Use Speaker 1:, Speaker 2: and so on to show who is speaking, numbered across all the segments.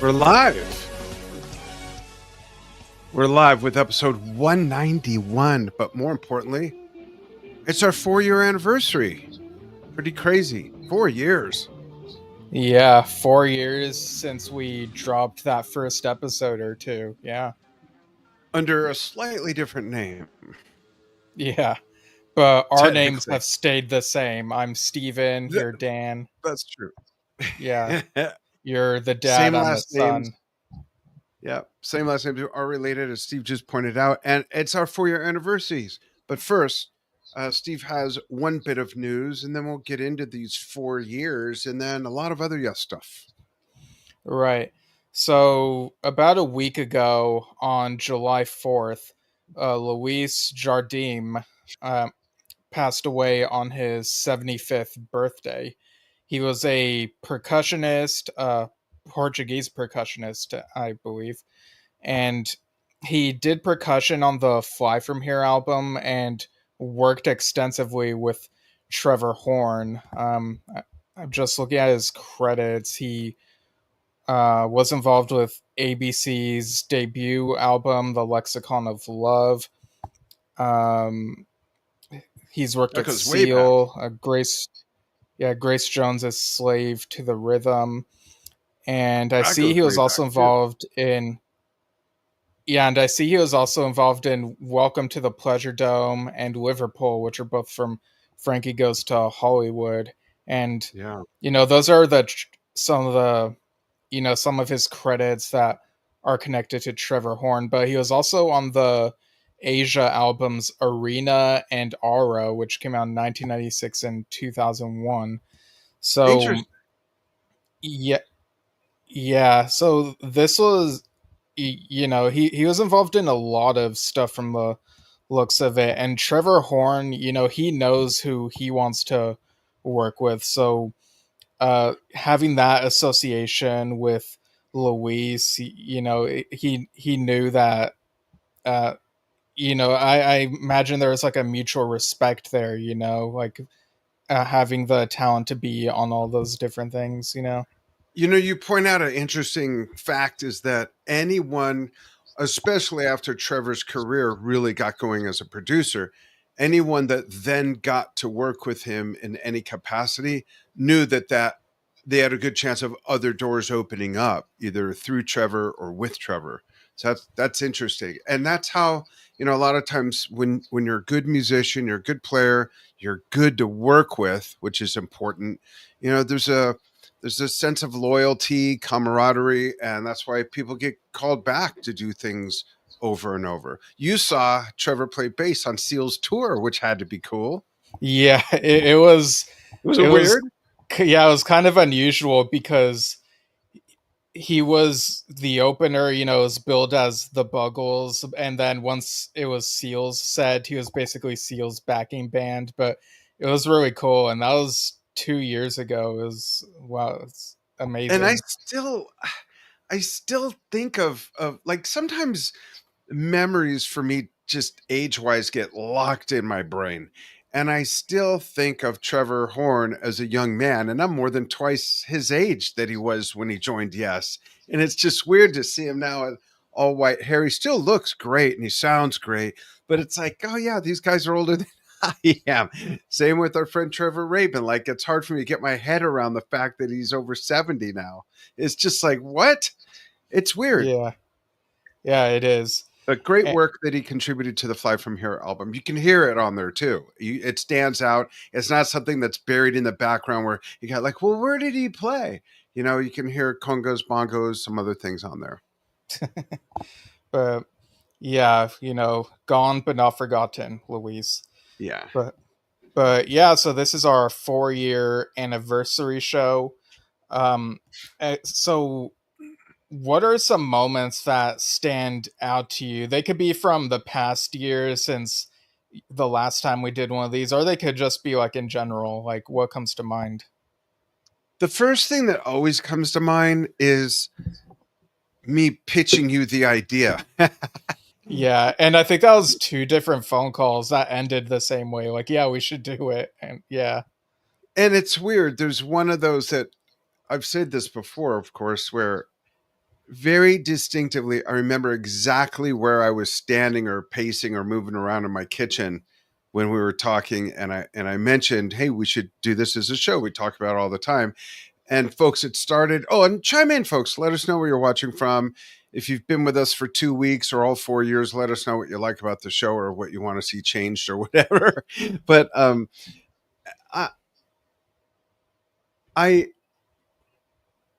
Speaker 1: We're live. We're live with episode 191, but more importantly, it's our 4-year anniversary. Pretty crazy. 4 years.
Speaker 2: Yeah, 4 years since we dropped that first episode or two. Yeah.
Speaker 1: Under a slightly different name.
Speaker 2: Yeah. But our names
Speaker 1: Technically.
Speaker 2: have stayed the same. I'm Steven, you're Dan.
Speaker 1: That's true.
Speaker 2: Yeah. You're the dad,
Speaker 1: Same
Speaker 2: I'm the
Speaker 1: last names.
Speaker 2: son.
Speaker 1: Yeah, same last names are related, as Steve just pointed out, and it's our 4-year anniversaries. But first, Steve has one bit of news, and then we'll get into these 4 years, and then a lot of other stuff.
Speaker 2: Right. So about a week ago on July 4th, Luis Jardim passed away on his 75th birthday. He was a percussionist, Portuguese percussionist, I believe. And he did percussion on the Fly From Here album and worked extensively with Trevor Horn. I'm just looking at his credits. He was involved with ABC's debut album, The Lexicon of Love. He's worked with Seal, Grace Jones's Slave to the Rhythm. And I see he was also involved in Welcome to the Pleasure Dome and Liverpool, which are both from Frankie Goes to Hollywood. And those are some of his credits that are connected to Trevor Horn. But he was also on the Asia albums Arena and Aura, which came out in 1996 and 2001. So yeah. So this was, he was involved in a lot of stuff from the looks of it. And Trevor Horn, he knows who he wants to work with. So having that association with Luis, he knew that, I imagine there was like a mutual respect there, having the talent to be on all those different things,
Speaker 1: You point out an interesting fact is that anyone, especially after Trevor's career really got going as a producer, anyone that then got to work with him in any capacity knew that they had a good chance of other doors opening up, either through Trevor or with Trevor. So that's interesting. And that's how, a lot of times when you're a good musician, you're a good player, you're good to work with, which is important. There's a sense of loyalty, camaraderie, and that's why people get called back to do things over and over. You saw Trevor play bass on Seal's tour, which had to be cool.
Speaker 2: Yeah, it was
Speaker 1: weird.
Speaker 2: It was kind of unusual because he was the opener, it was billed as the Buggles, and then once it was Seal's set, he was basically Seal's backing band. But it was really cool, and that was 2 years ago. It was, wow, it's amazing.
Speaker 1: And I still think of like sometimes memories for me just age-wise get locked in my brain. And I still think of Trevor Horn as a young man, and I'm more than twice his age that he was when he joined Yes. And it's just weird to see him now all white hair. He still looks great and he sounds great, but it's like, oh yeah, these guys are older than I am. Same with our friend Trevor Rabin. Like, it's hard for me to get my head around the fact that he's over 70 now. It's just like, what? It's weird.
Speaker 2: Yeah, it is.
Speaker 1: But great work that he contributed to the Fly From Here album. You can hear it on there too. It stands out. It's not something that's buried in the background where you got like, well, where did he play? You can hear congas, bongos, some other things on there.
Speaker 2: But yeah, gone but not forgotten, Luis.
Speaker 1: Yeah.
Speaker 2: But yeah, so this is our 4-year anniversary show. So what are some moments that stand out to you? They could be from the past year since the last time we did one of these, or they could just be like in general, like what comes to mind?
Speaker 1: The first thing that always comes to mind is me pitching you the idea.
Speaker 2: Yeah, and I think that was 2 different phone calls that ended the same way. Like, yeah, we should do it. And yeah.
Speaker 1: And it's weird. There's one of those that I've said this before, of course, where very distinctively, I remember exactly where I was standing or pacing or moving around in my kitchen when we were talking, and I mentioned, "Hey, we should do this as a show. We talk about it all the time." And folks, it started. Oh, and chime in, folks. Let us know where you're watching from. If you've been with us for 2 weeks or all 4 years, let us know what you like about the show or what you want to see changed or whatever. But I, I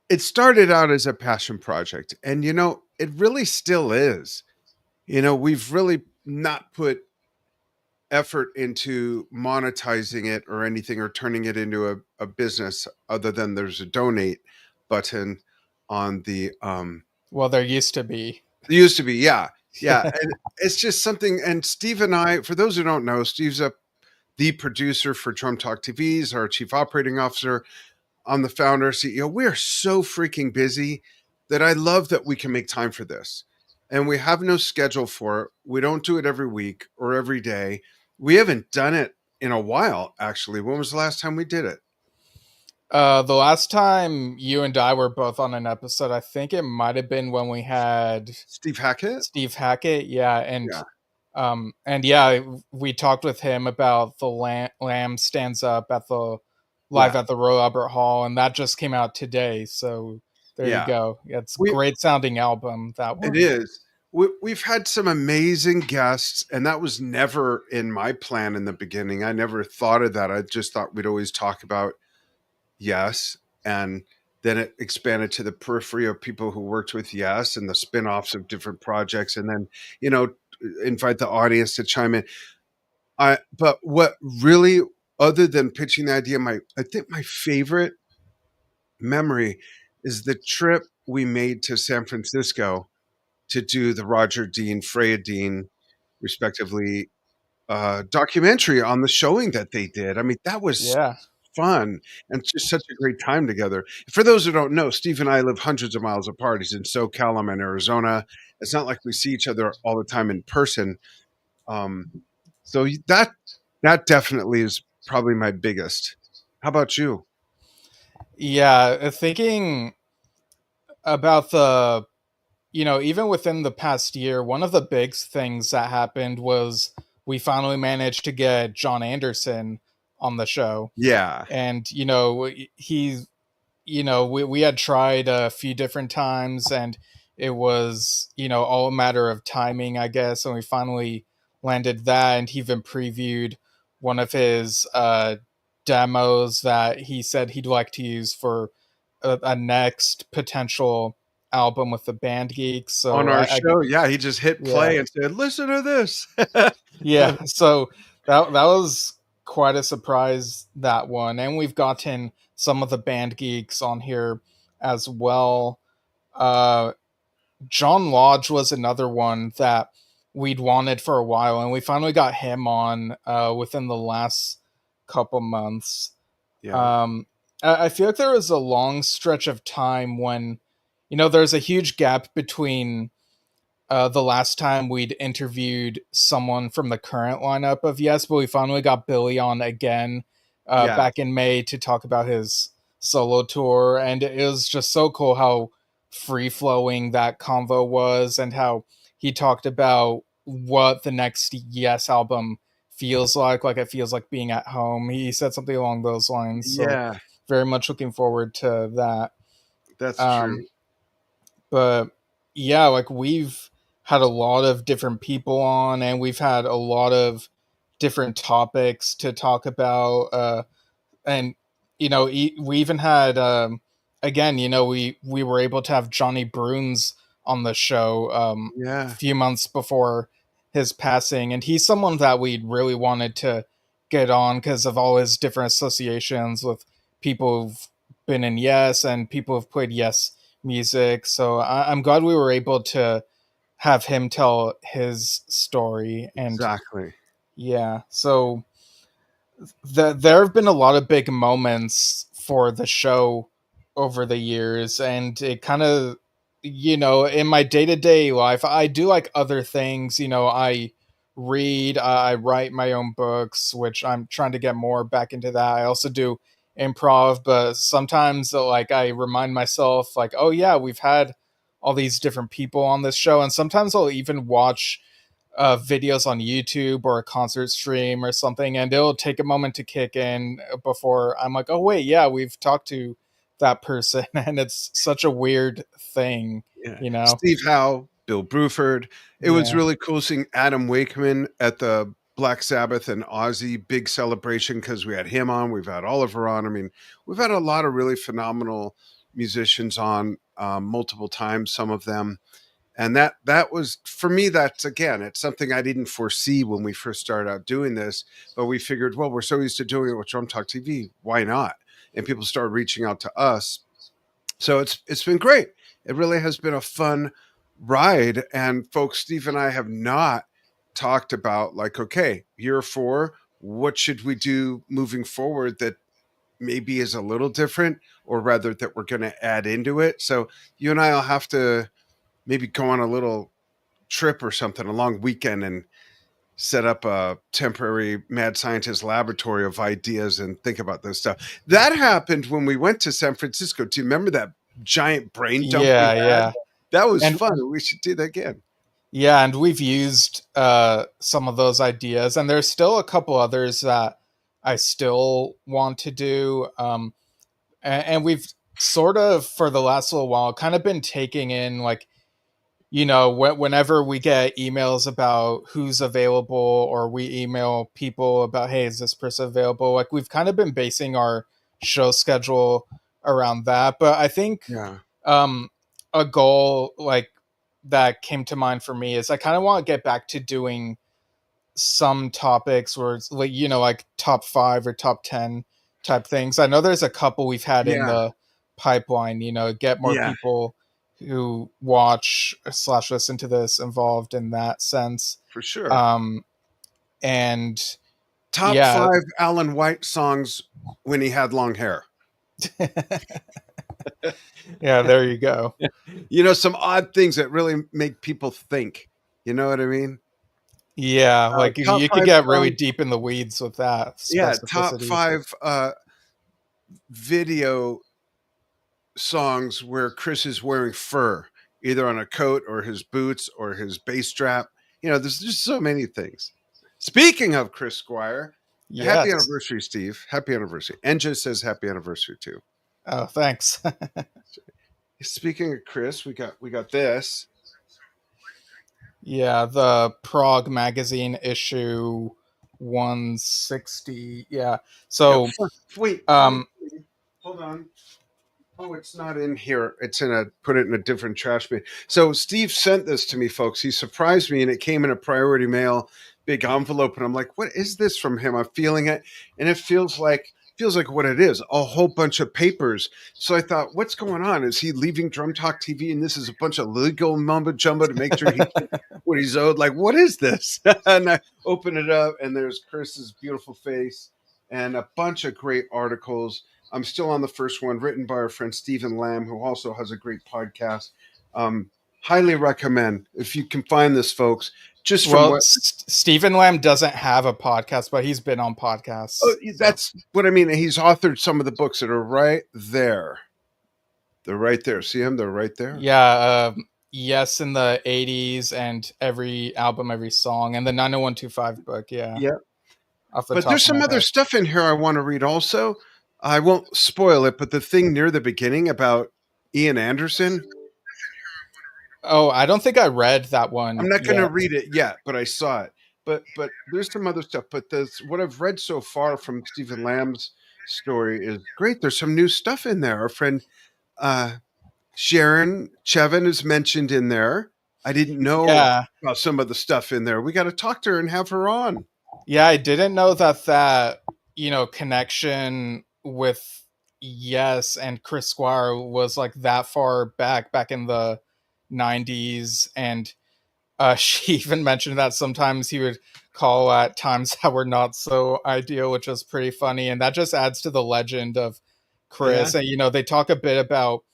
Speaker 1: it started out as a passion project, and it really still is. We've really not put effort into monetizing it or anything or turning it into a business other than there's a donate button on the
Speaker 2: Well, there used to be.
Speaker 1: there used to be, yeah. Yeah. And it's just something. And Steve and I, for those who don't know, Steve's the producer for Drum Talk TV. He's our chief operating officer. I'm the founder, CEO. We are so freaking busy that I love that we can make time for this. And we have no schedule for it. We don't do it every week or every day. We haven't done it in a while, actually. When was the last time we did it?
Speaker 2: The last time you and I were both on an episode, I think it might have been when we had
Speaker 1: Steve Hackett?
Speaker 2: Steve Hackett. Yeah.
Speaker 1: Yeah.
Speaker 2: And yeah, we talked with him about the Lamb Stands Up at the live
Speaker 1: Yeah.
Speaker 2: at the Royal Albert Hall, and that just came out today. So there you
Speaker 1: Yeah.
Speaker 2: go. It's a
Speaker 1: We,
Speaker 2: great sounding album, that
Speaker 1: it
Speaker 2: one.
Speaker 1: is. We've had some amazing guests, and that was never in my plan in the beginning. I never thought of that. I just thought we'd always talk about Yes. And then it expanded to the periphery of people who worked with Yes and the spin-offs of different projects. And then, invite the audience to chime in. But what really, other than pitching the idea, I think my favorite memory is the trip we made to San Francisco to do the Roger Dean, Freya Dean, respectively, documentary on the showing that they did. I mean, that was
Speaker 2: Yeah.
Speaker 1: fun and just such a great time together. For those who don't know, Steve and I live hundreds of miles apart. He's in SoCal, I'm in Arizona. It's not like we see each other all the time in person. Um, so that definitely is probably my biggest. How about you?
Speaker 2: Yeah. Thinking about even within the past year, one of the big things that happened was we finally managed to get John Anderson on the show.
Speaker 1: Yeah,
Speaker 2: And, we had tried a few different times, and it was, all a matter of timing, I guess. And we finally landed that, and he even previewed one of his demos that he said he'd like to use for a next potential album with the Band Geeks.
Speaker 1: on
Speaker 2: So
Speaker 1: our show. Yeah, he just hit
Speaker 2: yeah,
Speaker 1: play and said, "Listen to this."
Speaker 2: yeah. So that was quite a surprise, that one. And we've gotten some of the Band Geeks on here as well. Uh, John Lodge was another one that we'd wanted for a while, and we finally got him on within the last couple months.
Speaker 1: Yeah,
Speaker 2: I feel like there was a long stretch of time when, there's a huge gap between the last time we'd interviewed someone from the current lineup of Yes, but we finally got Billy on again
Speaker 1: yeah,
Speaker 2: back in May to talk about his solo tour. And it was just so cool how free flowing that convo was, and how he talked about what the next Yes album feels like. Like, it feels like being at home. He said something along those lines. So
Speaker 1: yeah.
Speaker 2: very much looking forward to that.
Speaker 1: That's true.
Speaker 2: Um, but yeah, like, we've had a lot of different people on, and we've had a lot of different topics to talk about. And we even had again, we were able to have Johnny Bruns on the show a
Speaker 1: Yeah,
Speaker 2: few months before his passing, and he's someone that we really wanted to get on because of all his different associations with people who've been in Yes and people who've played Yes music. So I'm glad we were able to have him tell his story. And
Speaker 1: exactly.
Speaker 2: yeah, so there have been a lot of big moments for the show over the years, and it kind of, in my day-to-day life, I do like other things. I read, I write my own books, which I'm trying to get more back into that. I also do improv, but sometimes like I remind myself, like, oh yeah, we've had all these different people on this show. And sometimes I'll even watch videos on YouTube or a concert stream or something, and it'll take a moment to kick in before I'm like, oh wait, yeah, we've talked to that person. And it's such a weird thing,
Speaker 1: Yeah.
Speaker 2: you know?
Speaker 1: Steve Howe, Bill Bruford. It was
Speaker 2: Yeah.
Speaker 1: really cool seeing Adam Wakeman at the Black Sabbath and Ozzy big celebration because we had him on. We've had Oliver on. I mean, we've had a lot of really phenomenal musicians on multiple times, some of them. And that was, for me, that's, again, it's something I didn't foresee when we first started out doing this, but we figured, well, we're so used to doing it with Drum Talk TV, why not? And people started reaching out to us. So it's been great. It really has been a fun ride. And folks, Steve and I have not talked about, like, okay, year 4, what should we do moving forward that maybe is a little different, or rather that we're going to add into it. So you and I will have to maybe go on a little trip or something, a long weekend, and set up a temporary mad scientist laboratory of ideas and think about this stuff. That happened when we went to San Francisco. Do you remember that giant brain dump we
Speaker 2: Yeah,
Speaker 1: had?
Speaker 2: yeah.
Speaker 1: That was
Speaker 2: And
Speaker 1: fun. We should do that again.
Speaker 2: yeah, and we've used some of those ideas, and there's still a couple others that I still want to do. And we've sort of, for the last little while, kind of been taking in, like, you know, whenever we get emails about who's available, or we email people about, hey, is this person available? Like, we've kind of been basing our show schedule around that. But I think
Speaker 1: Yeah.
Speaker 2: a goal like that came to mind for me is I kind of want to get back to doing some topics where it's like, you know, like top 5 or top 10 type things. I know there's a couple we've had in
Speaker 1: Yeah.
Speaker 2: the pipeline, you know, get more
Speaker 1: Yeah.
Speaker 2: people who watch / listen to this involved in that sense.
Speaker 1: For sure.
Speaker 2: And
Speaker 1: Top
Speaker 2: yeah.
Speaker 1: 5 Alan White songs when he had long hair.
Speaker 2: Yeah, there you go.
Speaker 1: You know, some odd things that really make people think. You know what I mean?
Speaker 2: Yeah, like
Speaker 1: Top
Speaker 2: you could
Speaker 1: 5
Speaker 2: get really
Speaker 1: songs.
Speaker 2: deep in the weeds with that
Speaker 1: Yeah, top
Speaker 2: specificity.
Speaker 1: 5 video songs where Chris is wearing fur, either on a coat or his boots or his bass strap. You know, there's just so many things. Speaking of Chris Squire, happy
Speaker 2: Yes.
Speaker 1: anniversary, Steve. Happy anniversary. Enja says happy anniversary too.
Speaker 2: Oh, thanks.
Speaker 1: Speaking of Chris, we got this.
Speaker 2: Yeah, the Prog Magazine issue 160. Yeah. So
Speaker 1: Wait, hold on. Oh, it's not in here. It's put it in a different trash bin. So Steve sent this to me, folks. He surprised me, and it came in a priority mail, big envelope. And I'm like, what is this from him? I'm feeling it. And it feels like what it is, a whole bunch of papers. So I thought, what's going on? Is he leaving Drum Talk TV? And this is a bunch of legal mumbo jumbo to make sure he gets what he's owed. Like, what is this? And I open it up, and there's Chris's beautiful face and a bunch of great articles. I'm still on the first one, written by our friend Stephen Lamb, who also has a great podcast. Highly recommend if you can find this, folks. Just from what
Speaker 2: Stephen Lamb doesn't have a podcast, but he's been on podcasts.
Speaker 1: Oh, that's what I mean. He's authored some of the books that are right there. They're right there. See them? They're right there.
Speaker 2: Yeah. Yes, in the 80s, and every album, every song, and the 90125 book. Yeah.
Speaker 1: Yeah.
Speaker 2: But
Speaker 1: there's some other stuff in here I want to read also. I won't spoil it, but the thing near the beginning about Ian Anderson.
Speaker 2: Oh, I don't think I read that one.
Speaker 1: I'm not going to read it yet, but I saw it. But there's some other stuff. But what I've read so far from Stephen Lamb's story is great. There's some new stuff in there. Our friend Sharon Chevin is mentioned in there. I didn't know about some of the stuff in there. We got to talk to her and have her on.
Speaker 2: Yeah, I didn't know that connection with Yes and Chris Squire was like that far back in the 90s. And she even mentioned that sometimes he would call at times that were not so ideal, which was pretty funny. And that just adds to the legend of Chris.
Speaker 1: Yeah.
Speaker 2: And, they talk a bit about,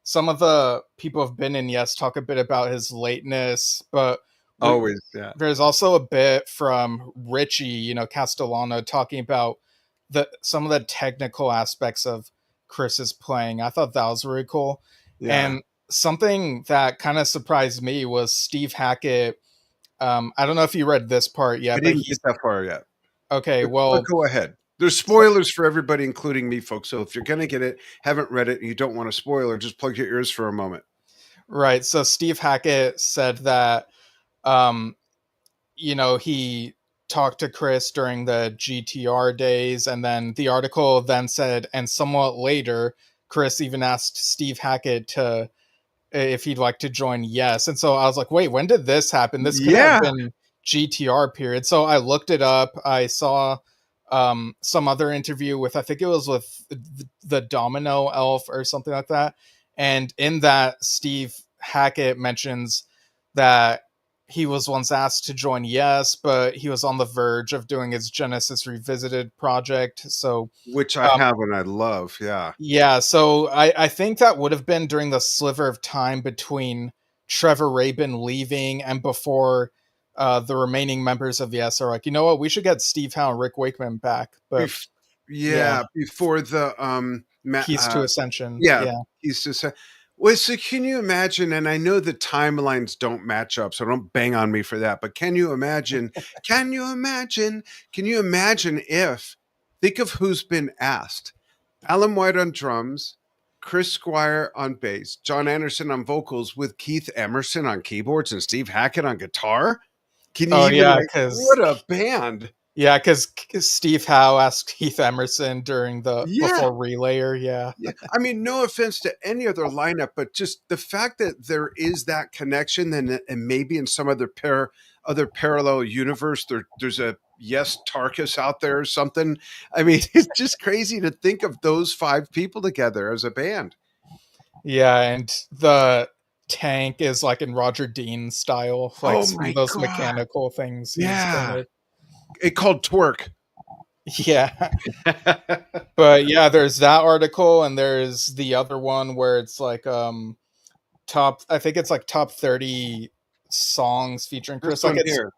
Speaker 2: some of the people who have been in Yes talk a bit about his lateness, but
Speaker 1: always, yeah.
Speaker 2: There's also a bit from Richie, Castellano, talking about some of the technical aspects of Chris's playing. I thought that was really cool.
Speaker 1: Yeah.
Speaker 2: And something that kind of surprised me was Steve Hackett. I don't know if you read this part
Speaker 1: I
Speaker 2: yet, but
Speaker 1: didn't get
Speaker 2: he's
Speaker 1: that far yet.
Speaker 2: okay.
Speaker 1: But
Speaker 2: Well,
Speaker 1: go ahead. There's
Speaker 2: so,
Speaker 1: spoilers for everybody, including me, folks. So if you're going to get it, haven't read it, and you don't want a spoiler, just plug your ears for a moment.
Speaker 2: right. So Steve Hackett said that, um, he talked to Chris during the GTR days, and then the article then said, and somewhat later, Chris even asked Steve Hackett to if he'd like to join Yes. And so I was like, wait, when did this happen? This couldn't have
Speaker 1: Yeah.
Speaker 2: been GTR period. So I looked it up. I saw some other interview with, I think it was with the Domino Elf or something like that. And in that, Steve Hackett mentions that he was once asked to join Yes, but he was on the verge of doing his Genesis Revisited project. So
Speaker 1: Which I
Speaker 2: um,
Speaker 1: have and I love. Yeah.
Speaker 2: yeah, so I think that would have been during the sliver of time between Trevor Rabin leaving and before the remaining members of Yes are like, you know what, we should get Steve Howe and Rick Wakeman back. But
Speaker 1: Bef-
Speaker 2: yeah,
Speaker 1: yeah. Before the,
Speaker 2: Keys to Ascension.
Speaker 1: yeah,
Speaker 2: Yeah.
Speaker 1: he's just, well, so can you imagine? And I know the timelines don't match up, so don't bang on me for that. But can you imagine? Can you imagine? Can you imagine if, think of who's been asked: Alan White on drums, Chris Squire on bass, John Anderson on vocals, with Keith Emerson on keyboards and Steve Hackett on guitar. Can you
Speaker 2: Oh
Speaker 1: even
Speaker 2: yeah,
Speaker 1: like what a band?
Speaker 2: because Steve Howe asked Keith Emerson during the
Speaker 1: Yeah.
Speaker 2: before Relayer. Yeah.
Speaker 1: Yeah, I mean, no offense to any other lineup, but just the fact that there is that connection, and maybe in some other parallel universe, there's a Yes Tarkus out there or something. I mean, it's just crazy to think of those five people together as a band.
Speaker 2: Yeah, and the tank is like in Roger Dean style, like
Speaker 1: Oh
Speaker 2: some of
Speaker 1: my
Speaker 2: those
Speaker 1: god!
Speaker 2: mechanical things he's been
Speaker 1: Yeah,
Speaker 2: with.
Speaker 1: it called Twerk.
Speaker 2: Yeah. But yeah, there's that article and there's the other one where it's like top I think it's like top 30 songs featuring
Speaker 1: This
Speaker 2: Chris. Like
Speaker 1: one
Speaker 2: it's
Speaker 1: here.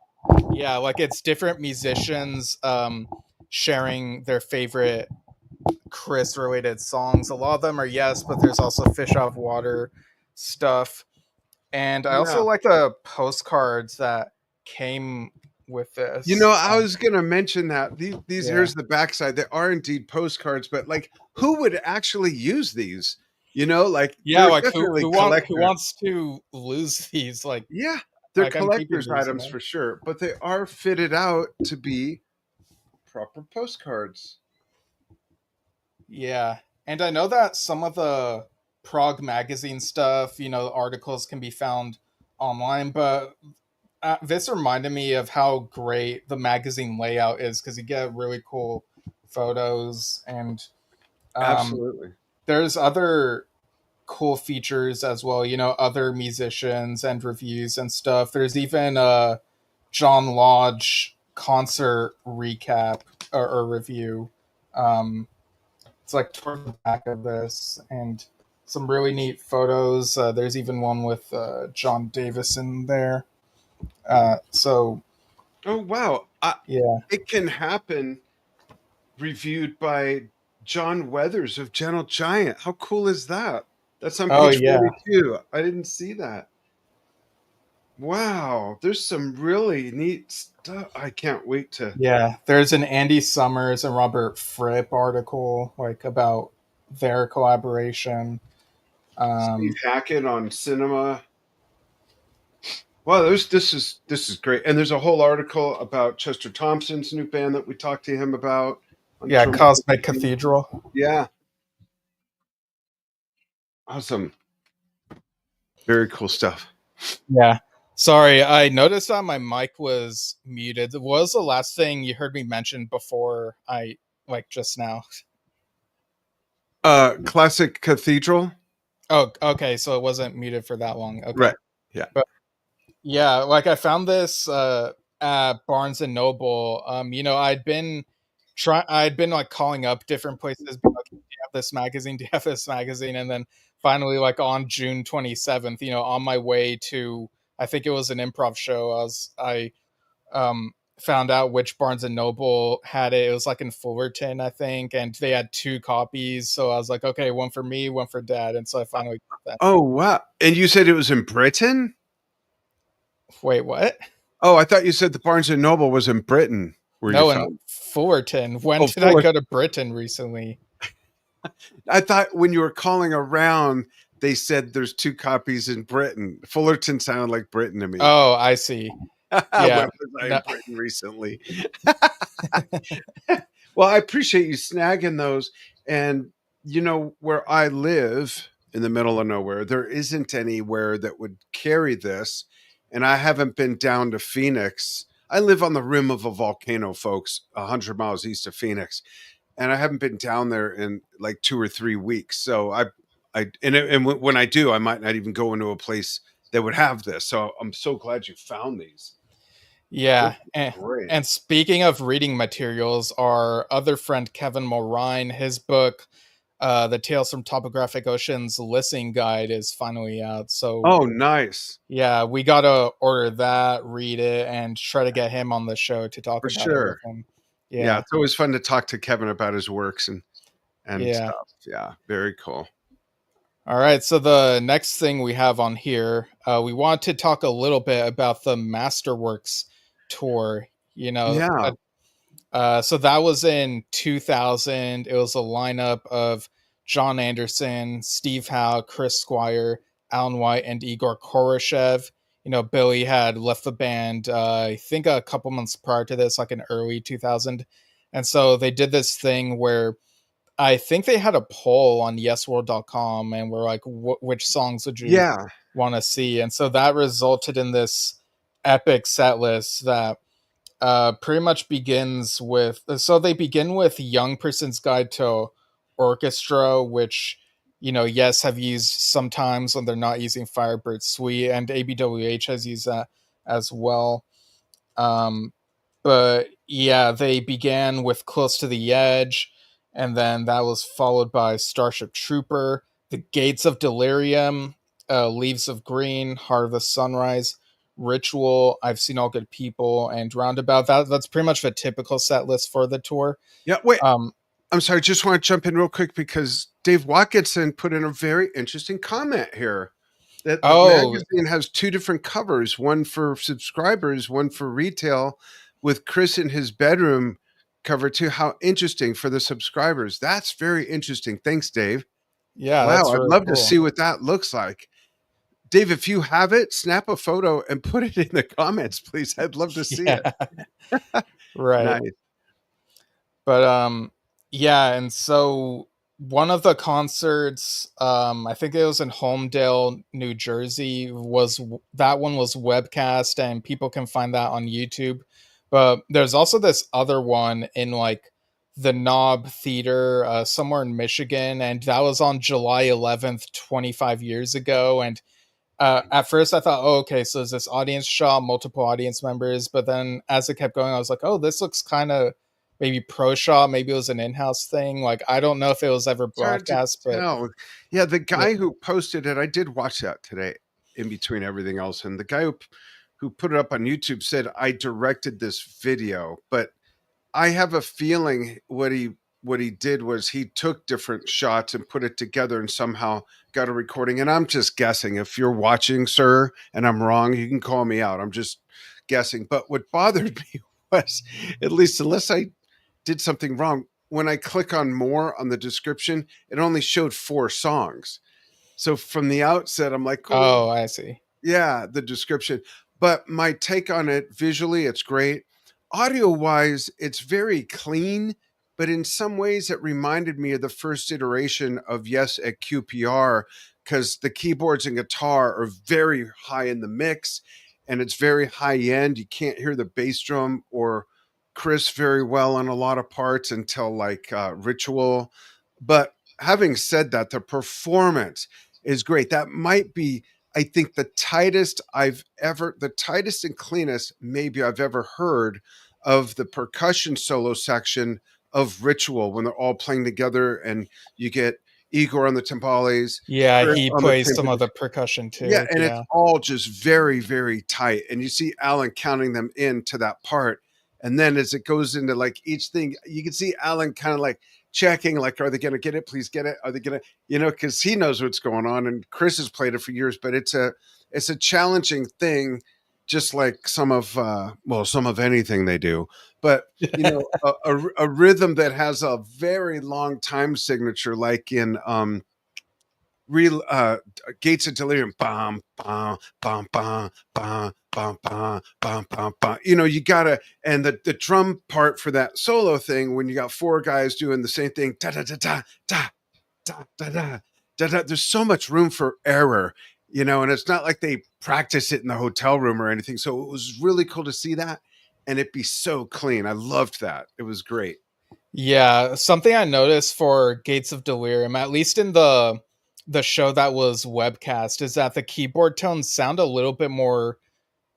Speaker 2: yeah, like it's different musicians sharing their favorite Chris related songs. A lot of them are Yes, but there's also Fish Out of Water stuff. And I also
Speaker 1: Yeah.
Speaker 2: like the postcards that came with
Speaker 1: You know,
Speaker 2: this.
Speaker 1: I was going to mention that these
Speaker 2: Yeah.
Speaker 1: here's the backside. They are indeed postcards, but like, who would actually use these? You know, like
Speaker 2: Yeah,
Speaker 1: they're
Speaker 2: like
Speaker 1: definitely
Speaker 2: who
Speaker 1: collector.
Speaker 2: wants to lose these?
Speaker 1: Yeah, they're
Speaker 2: Like I'm keeping
Speaker 1: collector's
Speaker 2: these,
Speaker 1: items for sure, but they are fitted out to be proper postcards.
Speaker 2: Yeah, and I know that some of the Prog Magazine stuff, articles can be found online, but this reminded me of how great the magazine layout is because you get really cool photos and um,
Speaker 1: Absolutely.
Speaker 2: there's other cool features as well. Other musicians and reviews and stuff. There's even a John Lodge concert recap or review. Um, it's like toward the back of this, and some really neat photos. There's even one with John Davison there. So
Speaker 1: Oh wow,
Speaker 2: yeah.
Speaker 1: it can happen. Reviewed by John Weathers of Gentle Giant. How cool is that? That's on
Speaker 2: Oh
Speaker 1: page
Speaker 2: yeah.
Speaker 1: 42. I didn't see that. Wow, there's some really neat stuff. I can't wait to
Speaker 2: Yeah. There's an Andy Summers and Robert Fripp article like about their collaboration.
Speaker 1: Steve
Speaker 2: Um,
Speaker 1: Hackett on cinema. Wow, this is great. And there's a whole article about Chester Thompson's new band that we talked to him about on
Speaker 2: yeah,
Speaker 1: Drum.
Speaker 2: Cosmic Cathedral.
Speaker 1: Yeah, awesome. Very cool stuff.
Speaker 2: Yeah. Sorry, I noticed that my mic was muted. What was the last thing you heard me mention before I like just now?
Speaker 1: Classic Cathedral.
Speaker 2: Oh, okay, so it wasn't muted for that long. Okay.
Speaker 1: Right. Yeah.
Speaker 2: But yeah, like I found this at Barnes and Noble. I'd been like calling up different places, being like, do you have this magazine? Do you have this magazine? And then finally, like on June 27th, on my way to I think it was an improv show. I found out which Barnes and Noble had it. It was like in Fullerton, I think, and they had 2 copies. So I was like, okay, one for me, one for Dad, and so I finally got that.
Speaker 1: Oh, wow. And you said it was in Britain?
Speaker 2: Wait, what?
Speaker 1: Oh, I thought you said the Barnes and Noble was in Britain where you
Speaker 2: No, in
Speaker 1: found.
Speaker 2: Fullerton. When
Speaker 1: Oh,
Speaker 2: did I
Speaker 1: Fuller.
Speaker 2: go to Britain recently?
Speaker 1: I thought when you were calling around, they said there's 2 copies in Britain. Fullerton sounded like Britain to me.
Speaker 2: Oh, I see.
Speaker 1: When
Speaker 2: Yeah.
Speaker 1: was I
Speaker 2: No.
Speaker 1: in Britain recently? Well, I appreciate you snagging those. And, where I live in the middle of nowhere, there isn't anywhere that would carry this. And I haven't been down to Phoenix. I live on the rim of a volcano, folks, 100 miles east of Phoenix. And I haven't been down there in like 2 or 3 weeks. So when I do, I might not even go into a place that would have this. So I'm so glad you found these.
Speaker 2: Yeah.
Speaker 1: Great.
Speaker 2: And speaking of reading materials, our other friend Kevin Morine, his book, The Tales from Topographic Oceans Listening Guide, is finally out. So
Speaker 1: Oh, nice.
Speaker 2: yeah, we gotta order that, read it, and try to get him on the show to talk
Speaker 1: For
Speaker 2: about it with
Speaker 1: sure.
Speaker 2: him.
Speaker 1: Yeah,
Speaker 2: Yeah.
Speaker 1: it's always fun to talk to Kevin about his works and
Speaker 2: Yeah.
Speaker 1: stuff. Yeah, very cool.
Speaker 2: All right. So the next thing we have on here, we want to talk a little bit about the Masterworks tour.
Speaker 1: Yeah.
Speaker 2: So that was in 2000. It was a lineup of John Anderson, Steve Howe, Chris Squire, Alan White, and Igor Koroshev. Billy had left the band, I think a couple months prior to this, like in early 2000. And so they did this thing where I think they had a poll on yesworld.com and were like, which songs would you
Speaker 1: Yeah.
Speaker 2: want to see? And so that resulted in this epic set list that pretty much begins with. So they begin with Young Person's Guide to Orchestra, which, Yes have used sometimes when they're not using Firebird Suite, and ABWH has used that as well. But yeah, they began with Close to the Edge, and then that was followed by Starship Trooper, The Gates of Delirium, Leaves of Green, Heart of the Sunrise, Ritual, I've Seen All Good People, and Roundabout. That's pretty much the typical set list for the tour.
Speaker 1: Yeah. Wait,
Speaker 2: Um,
Speaker 1: I'm sorry. Just want to jump in real quick because Dave Watkinson put in a very interesting comment here that the
Speaker 2: oh,
Speaker 1: magazine has 2 different covers, one for subscribers, one for retail, with Chris in his bedroom cover too. How interesting for the subscribers. That's very interesting. Thanks, Dave.
Speaker 2: yeah,
Speaker 1: Wow.
Speaker 2: that's
Speaker 1: I'd
Speaker 2: really
Speaker 1: love to
Speaker 2: cool.
Speaker 1: see what that looks like. Dave, if you have it, snap a photo and put it in the comments, please. I'd love to see it.
Speaker 2: Yeah, right.
Speaker 1: Nice.
Speaker 2: But yeah, and so one of the concerts, I think it was in Homedale, New Jersey, that one was webcast, and people can find that on YouTube. But there's also this other one in like the Knob Theater, somewhere in Michigan, and that was on July 11th, 25 years ago. And at first I thought, oh, okay, so is this audience shot, multiple audience members? But then as it kept going, I was like, oh, this looks kind of maybe pro shot. Maybe it was an in-house thing. Like, I don't know if it was ever
Speaker 1: It's hard to
Speaker 2: broadcast, but
Speaker 1: tell. Yeah, the
Speaker 2: yeah.
Speaker 1: guy who posted it, I did watch that today in between everything else. And the guy who put it up on YouTube said, I directed this video, but I have a feeling what he did was he took different shots and put it together and somehow got a recording. And I'm just guessing. If you're watching, sir, and I'm wrong, you can call me out. I'm just guessing. But what bothered me was, at least unless I did something wrong, when I click on more on the description, it only showed 4 songs. So from the outset, I'm like, cool.
Speaker 2: Oh, I see.
Speaker 1: Yeah, the description. But my take on it, visually, it's great. Audio wise, it's very clean, but in some ways, it reminded me of the first iteration of Yes at QPR, because the keyboards and guitar are very high in the mix and it's very high end. You can't hear the bass drum or Chris very well on a lot of parts until like Ritual. But having said that, the performance is great. That might be, I think, the tightest and cleanest maybe I've ever heard of the percussion solo section of Ritual when they're all playing together and you get Igor on the timbales,
Speaker 2: Yeah,
Speaker 1: Chris
Speaker 2: he
Speaker 1: on the
Speaker 2: plays some of
Speaker 1: timpani.
Speaker 2: the percussion
Speaker 1: Yeah,
Speaker 2: too.
Speaker 1: and it's
Speaker 2: Yeah.
Speaker 1: all just very, very tight. And you see Alan counting them into that part. And then as it goes into like each thing, you can see Alan kind of like checking, like, are they going to get it? Please get it. Are they going to, because he knows what's going on. And Chris has played it for years, but it's a challenging thing, just like some of anything they do. But a rhythm that has a very long time signature, like in real Gates of Delirium, bam, bam, bam, bam, bam, bam, bam, bam, bam, bam. You gotta, and the drum part for that solo thing, when you got four guys doing the same thing, da da da da da da da da da da. There's so much room for error, and it's not like they practice it in the hotel room or anything. So it was really cool to see that, and it be so clean. I loved that. It was great.
Speaker 2: Yeah, something I noticed for Gates of Delirium, at least in the show that was webcast, is that the keyboard tones sound a little bit more,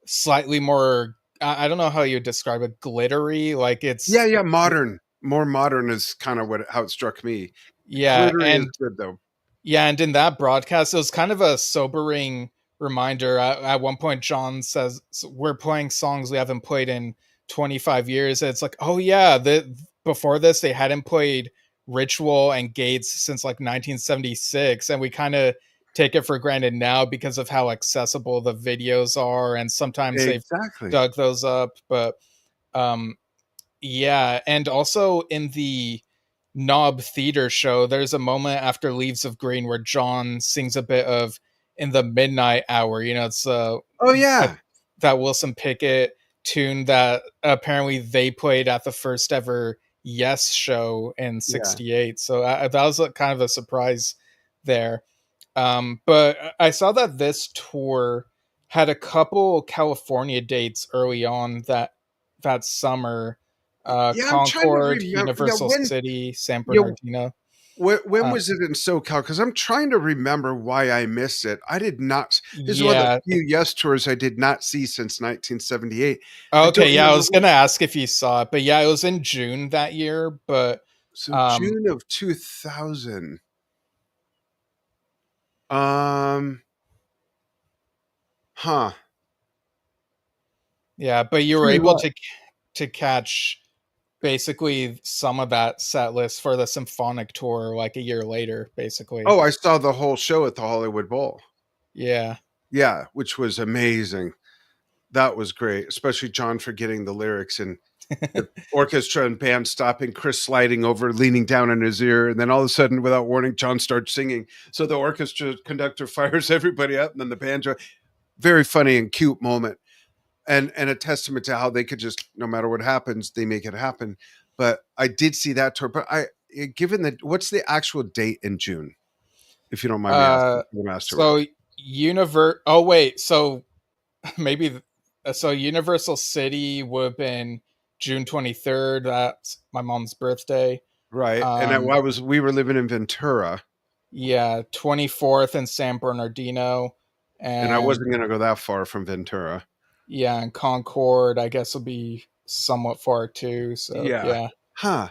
Speaker 2: slightly more. I don't know how you describe it, glittery. Like it's
Speaker 1: Yeah, modern, more modern is kind of how it struck me.
Speaker 2: yeah,
Speaker 1: Glittery is
Speaker 2: and
Speaker 1: good though.
Speaker 2: yeah, and in that broadcast, it was kind of a sobering reminder. At one point, John says, "We're playing songs we haven't played in 25 years." And it's like, oh yeah, before this, they hadn't played Ritual and Gates since like 1976, and we kind of take it for granted now because of how accessible the videos are, and sometimes they've
Speaker 1: Exactly.
Speaker 2: dug those up. But um, yeah, and also in the Knob Theater show, there's a moment after Leaves of Green where John sings a bit of "In the Midnight Hour." It's
Speaker 1: Oh
Speaker 2: that,
Speaker 1: yeah.
Speaker 2: that Wilson Pickett tune that apparently they played at the first ever Yes show in
Speaker 1: Yeah.
Speaker 2: '68. So that was kind of a surprise there. But I saw that this tour had a couple California dates early on that summer.
Speaker 1: Yeah, I'm trying to
Speaker 2: Concord,
Speaker 1: remember. Yeah,
Speaker 2: Universal City, San
Speaker 1: you know,
Speaker 2: Bernardino.
Speaker 1: when
Speaker 2: Uh,
Speaker 1: was it in SoCal? Because I'm trying to remember why I missed it. I did not. This is one of the
Speaker 2: yeah.
Speaker 1: few Yes tours I did not see since 1978. I
Speaker 2: Okay.
Speaker 1: don't
Speaker 2: Yeah, I
Speaker 1: remember.
Speaker 2: was gonna ask if you saw it, but yeah, it was in June that year. But
Speaker 1: So
Speaker 2: um,
Speaker 1: June of 2000. Um, huh.
Speaker 2: yeah, but you were
Speaker 1: June
Speaker 2: able
Speaker 1: what?
Speaker 2: to catch basically some of that set list for the symphonic tour like a year later, basically.
Speaker 1: Oh, I saw the whole show at the Hollywood Bowl.
Speaker 2: Yeah.
Speaker 1: Yeah, which was amazing. That was great, especially John forgetting the lyrics and the orchestra and band stopping, Chris sliding over, leaning down in his ear, and then all of a sudden, without warning, John starts singing. So the orchestra conductor fires everybody up, and then the banjo. Very funny and cute moment, and a testament to how they could just, no matter what happens, they make it happen. But I did see that tour. But given that, what's the actual date in June, if you don't mind me asking,
Speaker 2: Uh,
Speaker 1: for the Masterwork?
Speaker 2: so Oh wait, so maybe so Universal City would have been June 23rd. That's my mom's birthday.
Speaker 1: Right, and
Speaker 2: Um,
Speaker 1: we were living in Ventura,
Speaker 2: yeah, 24th in San Bernardino,
Speaker 1: and I
Speaker 2: and
Speaker 1: wasn't going to go that far from Ventura.
Speaker 2: yeah, and Concord. I guess will be somewhat far too. So
Speaker 1: Yeah,
Speaker 2: yeah,
Speaker 1: huh.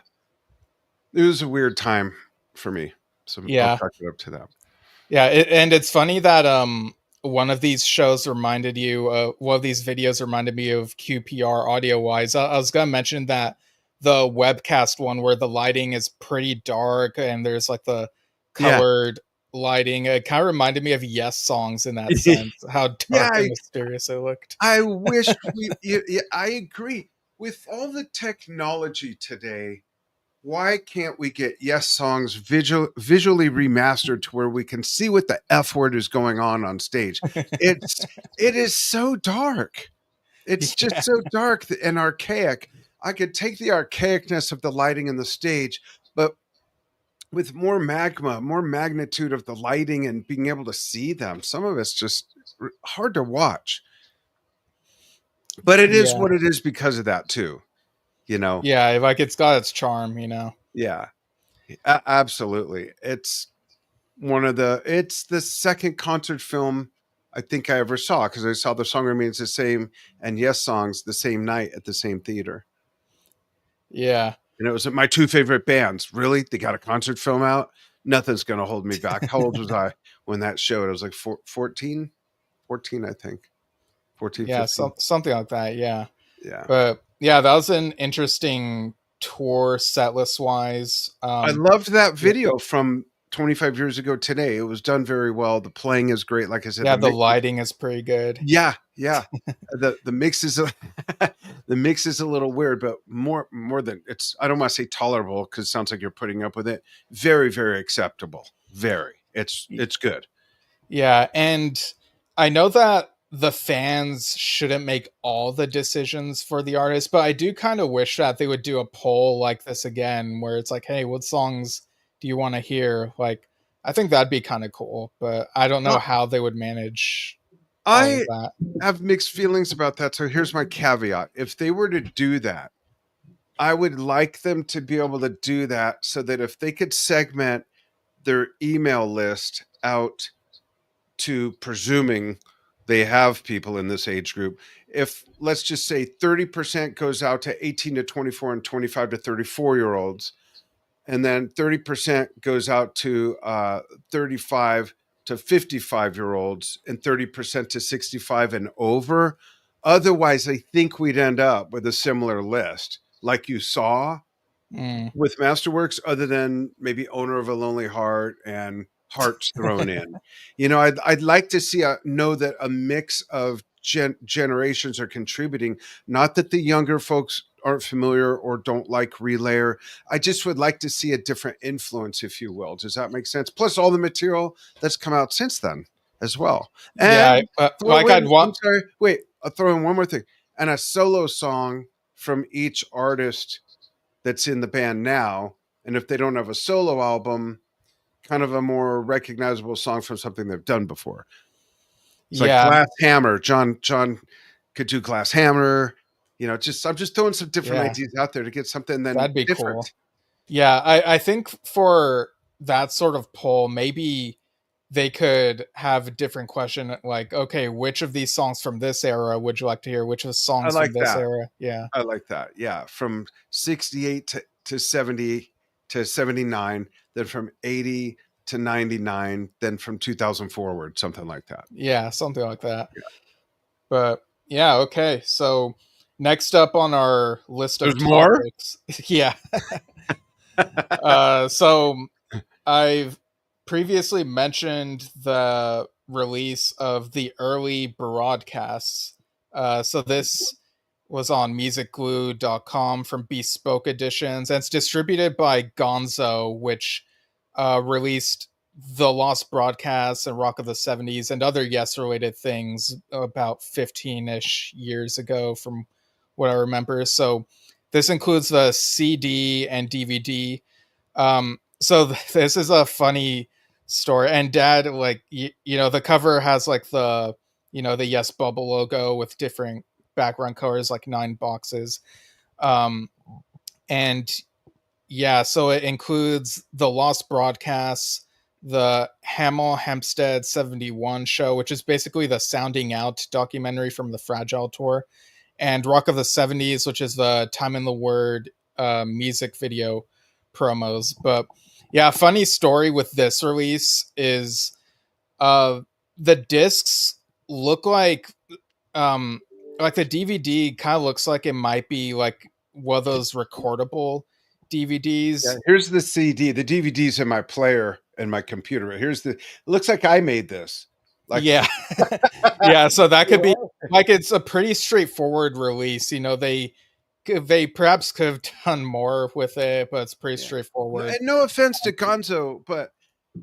Speaker 1: It was a weird time for me, so I'll
Speaker 2: yeah.
Speaker 1: chalk it up to that.
Speaker 2: Yeah, and it's funny that one of these shows reminded you one of these videos reminded me of QPR audio wise. I was gonna mention that the webcast one where the lighting is pretty dark and there's like the
Speaker 1: Yeah.
Speaker 2: colored lighting. It kind of reminded me of Yes songs in that sense, how
Speaker 1: Yeah,
Speaker 2: dark and mysterious it looked.
Speaker 1: I wish I agree. With all the technology today, why can't we get Yes songs visually remastered to where we can see what the F word is going on stage? It is so dark. It's just
Speaker 2: Yeah,
Speaker 1: so dark and archaic. I could take the archaicness of the lighting and the stage, but with more magma, more magnitude of the lighting and being able to see them, some of it's just hard to watch. But it is
Speaker 2: yeah,
Speaker 1: what it is because of that too, you know?
Speaker 2: yeah. Like it's got its charm.
Speaker 1: Yeah, absolutely. It's the second concert film I think I ever saw, because I saw The Song Remains the Same and Yes Songs the same night at the same theater.
Speaker 2: Yeah.
Speaker 1: And it was my two favorite bands. Really? They got a concert film out? Nothing's going to hold me back. How old was I when that showed? I was like 14, I think. 14,
Speaker 2: Yeah,
Speaker 1: 15.
Speaker 2: something like that. Yeah.
Speaker 1: Yeah.
Speaker 2: But yeah, that was an interesting tour set list wise.
Speaker 1: I loved that video from 25 years ago today. It was done very well. The playing is great. Like I said,
Speaker 2: Yeah, the lighting is pretty good.
Speaker 1: yeah, yeah. The mix is the mix is a little weird, but more than it's. I don't want to say tolerable because it sounds like you're putting up with it. Very, very acceptable. Very. It's good.
Speaker 2: Yeah, and I know that the fans shouldn't make all the decisions for the artist, but I do kind of wish that they would do a poll like this again, where it's like, hey, what songs do you want to hear? Like, I think that'd be kind of cool, but I don't know
Speaker 1: Well,
Speaker 2: how they would manage all of
Speaker 1: I
Speaker 2: that.
Speaker 1: have mixed feelings about that. So here's my caveat: if they were to do that, I would like them to be able to do that so that if they could segment their email list out to, presuming they have people in this age group, if let's just say 30% goes out to 18 to 24 and 25 to 34-year olds, and then 30% goes out to 35 to 55-year olds, and 30% to 65 and over. Otherwise, I think we'd end up with a similar list like you saw
Speaker 2: Mm.
Speaker 1: with Masterworks, other than maybe Owner of a Lonely Heart and Hearts thrown in. I'd like to see know that a mix of generations are contributing. Not that the younger folks aren't familiar or don't like Relayer. I just would like to see a different influence, if you will. Does that make sense? Plus all the material that's come out since then as well.
Speaker 2: Yeah,
Speaker 1: And
Speaker 2: like I'd want.
Speaker 1: I'm sorry, wait, I'll throw in one more thing. And a solo song from each artist that's in the band now. And if they don't have a solo album, kind of a more recognizable song from something they've done before. It's like
Speaker 2: Yeah,
Speaker 1: Glass Hammer. John could do Glass Hammer. I'm just throwing some different
Speaker 2: yeah,
Speaker 1: ideas out there to get something then
Speaker 2: that'd be cool.
Speaker 1: different.
Speaker 2: Yeah, I think for that sort of poll, maybe they could have a different question like, okay, which of these songs from this era would you like to hear? Which of the
Speaker 1: I
Speaker 2: songs from
Speaker 1: like
Speaker 2: this
Speaker 1: that.
Speaker 2: era? Yeah.
Speaker 1: I like that. Yeah. From 68 to 70 to 79, then from 80 to 99, then from 2000 forward, something like that.
Speaker 2: Yeah, something like that.
Speaker 1: Yeah.
Speaker 2: But yeah, okay. So next up on our list of
Speaker 1: There's more?
Speaker 2: topics. Yeah. So I've previously mentioned the release of the early broadcasts. So this was on musicglue.com from Bespoke Editions, and it's distributed by Gonzo, which released the Lost Broadcasts and Rock of the 70s and other Yes related things about 15-ish years ago from what I remember. So this includes the CD and DVD. So this is a funny story, and Dad, like the cover has like the Yes Bubble logo with different background colors, like 9 boxes. And yeah, so it includes the Lost Broadcasts, the Hamill Hempstead 71 show, which is basically the Sounding Out documentary from the Fragile tour, and Rock of the 70s, which is the Time in the Word music video promos. But yeah, funny story with this release is the discs look like the DVD kind of looks like it might be like one of those recordable
Speaker 1: Yeah,
Speaker 2: DVDs.
Speaker 1: here's the CD. The DVD's in my player and my computer. It looks like I made this. Like,
Speaker 2: Yeah. Yeah, so that could be
Speaker 1: yeah.
Speaker 2: like it's a pretty straightforward release. They perhaps could have done more with it, but it's pretty
Speaker 1: Yeah.
Speaker 2: straightforward.
Speaker 1: And no offense to Gonzo, but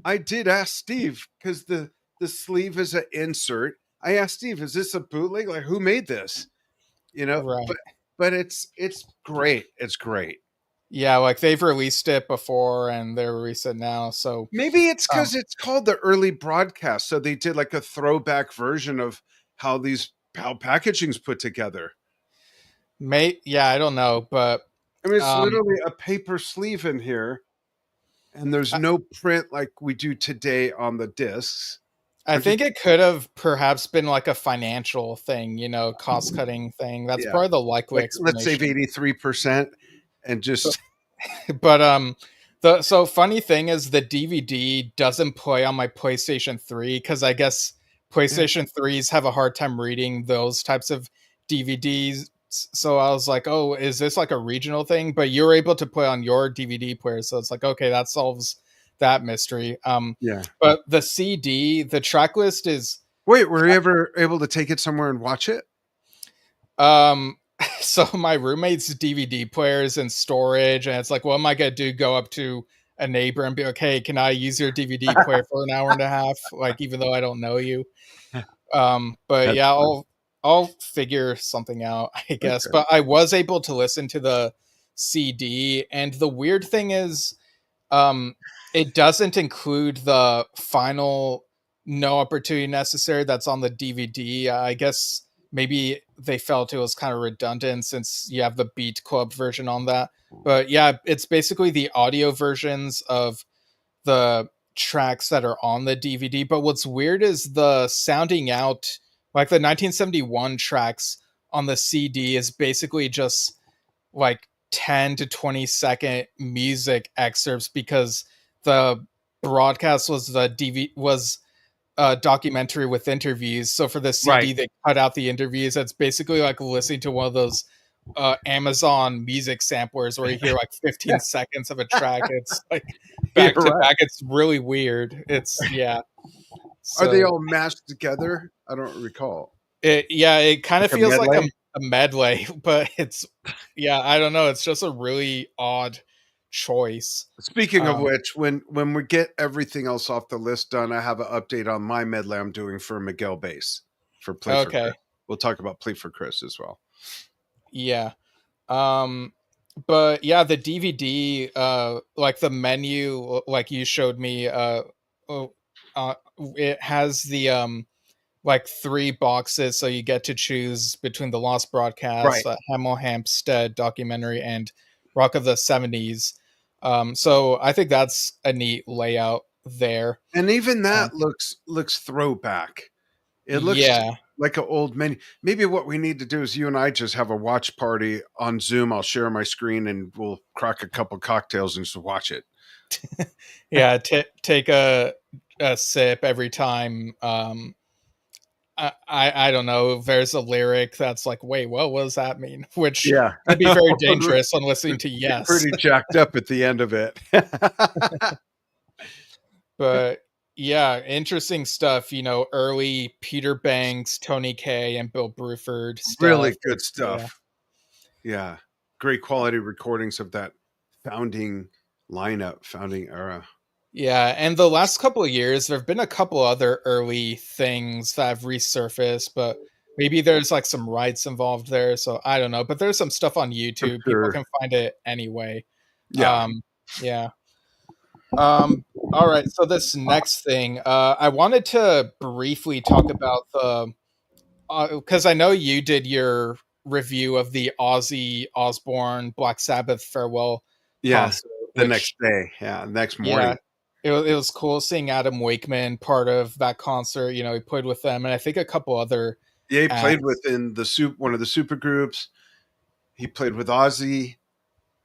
Speaker 1: I did ask Steve because the sleeve is an insert. I asked Steve, "Is this a bootleg? Like, who made this?"
Speaker 2: Right.
Speaker 1: But it's great. It's great.
Speaker 2: Yeah, like they've released it before and they're releasing it now. So
Speaker 1: Maybe it's
Speaker 2: um
Speaker 1: because it's called the early broadcast, so they did like a throwback version of how packaging's put together.
Speaker 2: yeah, I don't know, but
Speaker 1: I mean, it's
Speaker 2: um
Speaker 1: literally a paper sleeve in here, and there's
Speaker 2: I,
Speaker 1: no print like we do today on the discs.
Speaker 2: I
Speaker 1: Or just
Speaker 2: think it could have perhaps been like a financial thing, cost cutting thing. That's
Speaker 1: yeah,
Speaker 2: probably the likely
Speaker 1: like let's save
Speaker 2: explanation.
Speaker 1: 83% and
Speaker 2: But
Speaker 1: just
Speaker 2: but the so funny thing is the DVD doesn't play on my PlayStation 3 because I guess
Speaker 1: yeah.
Speaker 2: PlayStation 3s have a hard time reading those types of DVDs So I was like, oh, is this like a regional thing? But you were able to play on your DVD player, so it's like, okay, that solves that mystery.
Speaker 1: Yeah.
Speaker 2: But the CD, the track list is
Speaker 1: Wait, were you ever able to take it somewhere and watch it?
Speaker 2: um so my roommate's DVD players in storage, and it's like, what am I gonna do? Go up to a neighbor and be like, hey, can I use your DVD player for an hour and a half? Like, even though I don't know you. But
Speaker 1: That's
Speaker 2: yeah,
Speaker 1: fun.
Speaker 2: I'll figure something out, I guess.
Speaker 1: Okay.
Speaker 2: But I was able to listen to the CD, and the weird thing is, um, it doesn't include the final "No Opportunity Necessary" that's on the DVD. I guess maybe they felt it was kind of redundant since you have the Beat Club version on that. But yeah, it's basically the audio versions of the tracks that are on the DVD. But what's weird is the sounding out, like the 1971 tracks on the CD, is basically just like 10 to 20-second music excerpts because the broadcast was the DV was a documentary with interviews. So for the CD,
Speaker 1: Right.
Speaker 2: they cut out the interviews. It's basically like listening to one of those Amazon music samplers where you hear like 15 seconds of a track. It's like
Speaker 1: You're
Speaker 2: back to
Speaker 1: right.
Speaker 2: back. It's really weird. It's yeah.
Speaker 1: Are they
Speaker 2: So
Speaker 1: all mashed together? I don't recall.
Speaker 2: it kind of
Speaker 1: Like a
Speaker 2: feels like
Speaker 1: medley?
Speaker 2: a medley, but it's yeah, I don't know. It's just a really odd choice.
Speaker 1: Speaking of
Speaker 2: Um,
Speaker 1: which, when we get everything else off the list done, I have an update on my medley I'm doing for Miguel Bass for Play for Chris.
Speaker 2: okay,
Speaker 1: We'll talk about Play for Chris as well.
Speaker 2: yeah. Um, but yeah, the DVD, like the menu, like you showed me, oh, it has the like 3 boxes, so you get to choose between the Lost Broadcast,
Speaker 1: Right.
Speaker 2: Hemel Hempstead documentary, and Rock of the '70s. So I think that's a neat layout there.
Speaker 1: And even
Speaker 2: Um,
Speaker 1: that looks throwback. It looks
Speaker 2: yeah,
Speaker 1: like an old menu. Maybe what we need to do is you and I just have a watch party on Zoom. I'll share my screen and we'll crack a couple cocktails and just watch it.
Speaker 2: yeah. Take a sip every time. I don't know. There's a lyric that's like, wait, what does that mean? Which
Speaker 1: Yeah.
Speaker 2: could be very dangerous on listening to
Speaker 1: Get
Speaker 2: Yes.
Speaker 1: pretty jacked up at the end of it.
Speaker 2: But yeah, interesting stuff. Early Peter Banks, Tony Kaye, and Bill Bruford stuff.
Speaker 1: Really good
Speaker 2: Yeah,
Speaker 1: stuff. Yeah. Great quality recordings of that founding lineup, founding era.
Speaker 2: yeah. And the last couple of years, there have been a couple other early things that have resurfaced, but maybe there's like some rights involved there. So I don't know. But there's some stuff on
Speaker 1: I'm
Speaker 2: YouTube. People
Speaker 1: sure.
Speaker 2: can find it anyway.
Speaker 1: Yeah.
Speaker 2: Yeah. All right. So this next thing, I wanted to briefly talk about the because I know you did your review of the Ozzy Osbourne Black Sabbath farewell
Speaker 1: Yeah.
Speaker 2: concert,
Speaker 1: The
Speaker 2: which
Speaker 1: next day. Yeah. Next
Speaker 2: yeah,
Speaker 1: morning.
Speaker 2: it was cool seeing Adam Wakeman part of that concert. He played with them, and I think a couple other
Speaker 1: Yeah. He played
Speaker 2: acts.
Speaker 1: within one of the super groups. He played with Ozzy,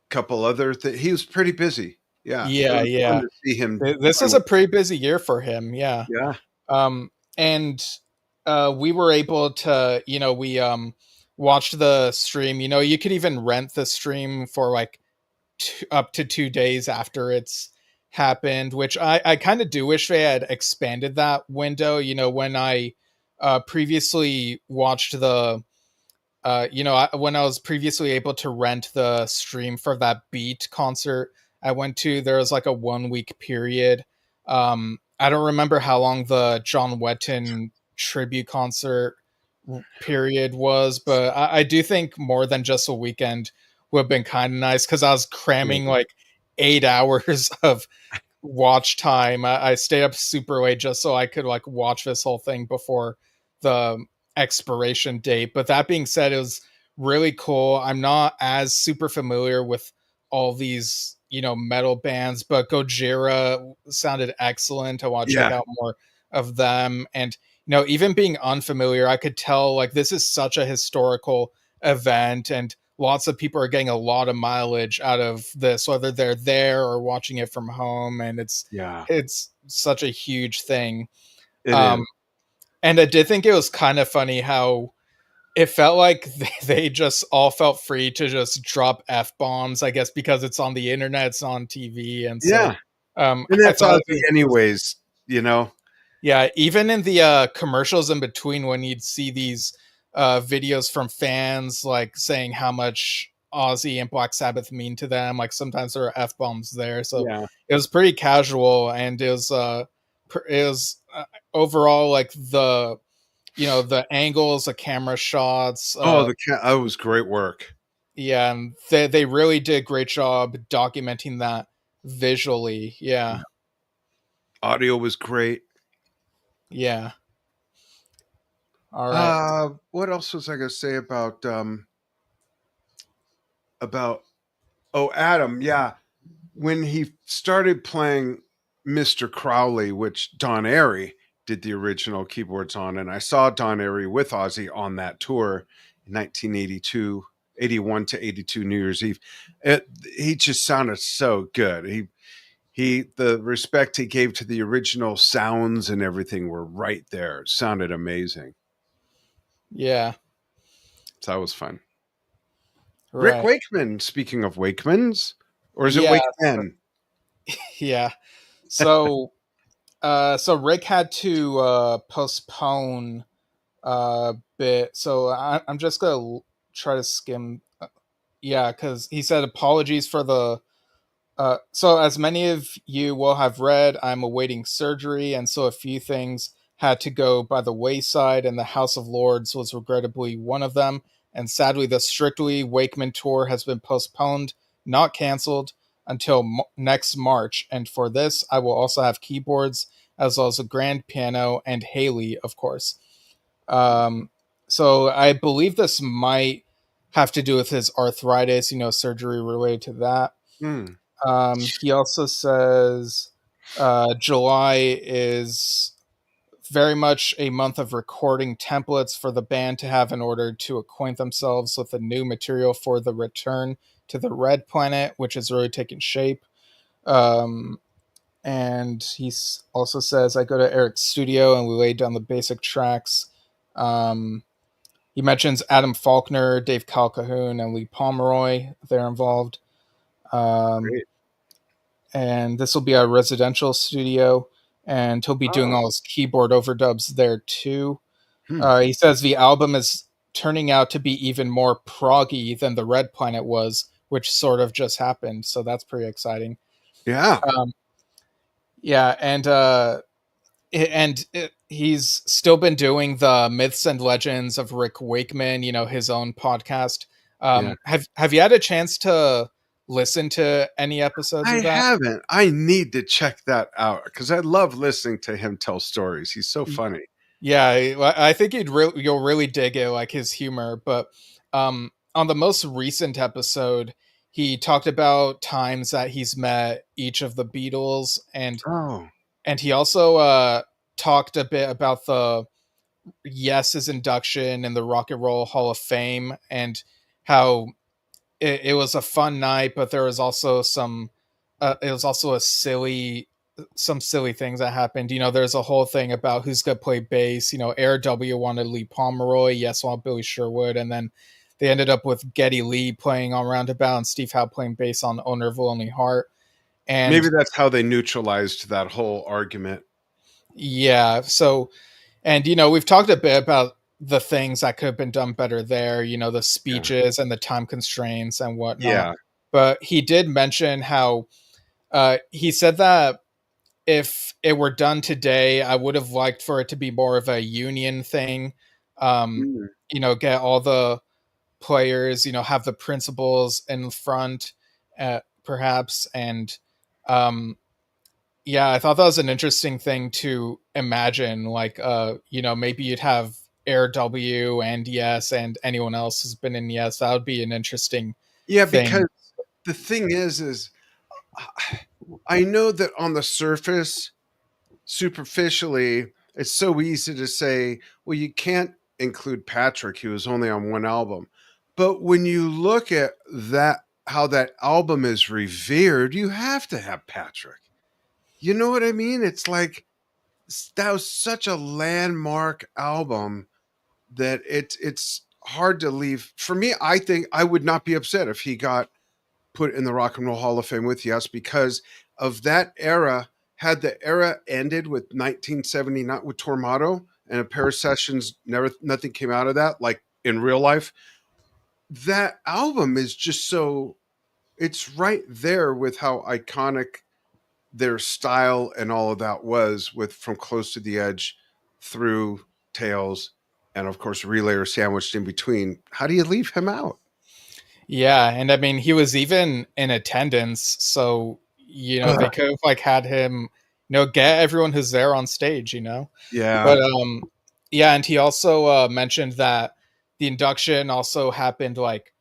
Speaker 1: couple other things. He was pretty busy. Yeah. It
Speaker 2: Yeah,
Speaker 1: was fun
Speaker 2: yeah.
Speaker 1: to see him
Speaker 2: This is
Speaker 1: finally.
Speaker 2: a pretty busy year for him. Yeah.
Speaker 1: Yeah.
Speaker 2: And we were able to, we watched the stream. You could even rent the stream for like up to 2 days after it's happened, which I kind of do wish they had expanded that window. When I previously watched the when I was previously able to rent the stream for that Beat concert I went to, there was like a 1 week period. I don't remember how long the John Wetton tribute concert period was, but I do think more than just a weekend would have been kind of nice because I was cramming
Speaker 1: Yeah.
Speaker 2: like 8 hours of watch time. I stayed up super late just so I could like watch this whole thing before the expiration date. But that being said, it was really cool. I'm not as super familiar with all these, metal bands, but Gojira sounded excellent. I want to check
Speaker 1: Yeah.
Speaker 2: out more of them. And, even being unfamiliar, I could tell like this is such a historical event and lots of people are getting a lot of mileage out of this, whether they're there or watching it from home. And it's
Speaker 1: Yeah.
Speaker 2: it's such a huge thing.
Speaker 1: It is.
Speaker 2: Um, and I did think it was kind of funny how it felt like they just all felt free to just drop f-bombs, I guess, because it's on the internet, it's on TV, and so
Speaker 1: Yeah, and
Speaker 2: I
Speaker 1: that's
Speaker 2: thought
Speaker 1: Ozzy anyways, you know?
Speaker 2: yeah, even in the commercials in between, when you'd see these videos from fans like saying how much Ozzy and Black Sabbath mean to them, like sometimes there are f bombs there, so
Speaker 1: Yeah.
Speaker 2: it was pretty casual, and it was overall like the angles, the camera shots,
Speaker 1: Oh, that was great work.
Speaker 2: yeah, and they really did a great job documenting that visually. Yeah,
Speaker 1: Yeah. Audio was great.
Speaker 2: yeah. All right.
Speaker 1: What else was I gonna say about oh, Adam, yeah. When he started playing Mr. Crowley, which Don Airy did the original keyboards on, and I saw Don Airy with Ozzy on that tour in 1982, 81 to 82 New Year's Eve. He just sounded so good. The respect he gave to the original sounds and everything were right there. It sounded amazing.
Speaker 2: Yeah,
Speaker 1: So that was fun. Rick
Speaker 2: right.
Speaker 1: Wakeman, speaking of Wakemans, or is it
Speaker 2: Yeah,
Speaker 1: Wakeman?
Speaker 2: yeah. So so Rick had to postpone a bit. So I'm just gonna try to skim. Yeah, because he said apologies for the. So as many of you will have read, I'm awaiting surgery, and so a few things had to go by the wayside, and the House of Lords was regrettably one of them. And sadly, the Strictly Wakeman tour has been postponed, not canceled, until next March. And for this, I will also have keyboards as well as a grand piano and Haley, of course. Um, so I believe this might have to do with his arthritis, surgery related to that.
Speaker 1: Hmm.
Speaker 2: He also says July is very much a month of recording templates for the band to have in order to acquaint themselves with the new material for the return to the Red Planet, which is really taking shape. Um, and he also says, I go to Eric's studio and we laid down the basic tracks. Um, he mentions Adam Faulkner, Dave Calcahoon, and Lee Pomeroy. They're involved. Um,
Speaker 1: Great.
Speaker 2: and this will be a residential studio, and he'll be doing
Speaker 1: Oh.
Speaker 2: all his keyboard overdubs there too.
Speaker 1: Hmm.
Speaker 2: He says the album is turning out to be even more proggy than the Red Planet was, which sort of just happened. So that's pretty exciting.
Speaker 1: Yeah.
Speaker 2: Um, yeah, he's still been doing the myths and legends of Rick Wakeman, his own podcast.
Speaker 1: Yeah.
Speaker 2: Have you had a chance to listen to any episodes
Speaker 1: I
Speaker 2: of that?
Speaker 1: haven't. I need to check that out because I love listening to him tell stories. He's so funny.
Speaker 2: Yeah, I think you'll really dig it, like his humor. But on the most recent episode, he talked about times that he's met each of the Beatles,
Speaker 1: Oh,
Speaker 2: and he also talked a bit about the Yes's induction in the Rock and Roll Hall of Fame, and how it was a fun night, but there was also it was also some silly things that happened. There's a whole thing about who's gonna play bass. Air W wanted Lee Pomeroy, Yes wanted Billy Sherwood, and then they ended up with Geddy Lee playing on Roundabout and Steve Howe playing bass on Owner of a Lonely Heart.
Speaker 1: maybe
Speaker 2: And
Speaker 1: that's how they neutralized that whole argument.
Speaker 2: yeah, so and we've talked a bit about the things that could have been done better there, the
Speaker 1: Yeah.
Speaker 2: speeches and the time constraints and whatnot.
Speaker 1: Yeah.
Speaker 2: But he did mention how he said that if it were done today, I would have liked for it to be more of a union thing. Um,
Speaker 1: Mm.
Speaker 2: Get all the players, have the principals in front, perhaps. And yeah, I thought that was an interesting thing to imagine. Like, maybe you'd have Air W and Yes, and anyone else who's been in Yes. That would be an interesting
Speaker 1: Yeah, because
Speaker 2: thing.
Speaker 1: the thing is I know that on the surface, superficially, it's so easy to say, well, you can't include Patrick. He was only on one album. But when you look at that, how that album is revered, you have to have Patrick. You know what I mean? It's like that was such a landmark album that it's hard to leave. For me, I think I would not be upset if he got put in the Rock and Roll Hall of Fame with Yes, because of that era. Had the era ended with 1979 with Tormato and a pair of sessions, nothing came out of that, like in real life, that album is just so, it's right there with how iconic their style and all of that was, with From Close to the Edge through Tales, and of course Relay are sandwiched in between. How do you leave him out?
Speaker 2: Yeah, and I mean he was even in attendance, so they
Speaker 1: Ugh.
Speaker 2: could have like had him, get everyone who's there on stage.
Speaker 1: Yeah.
Speaker 2: But yeah, and he also mentioned that the induction also happened like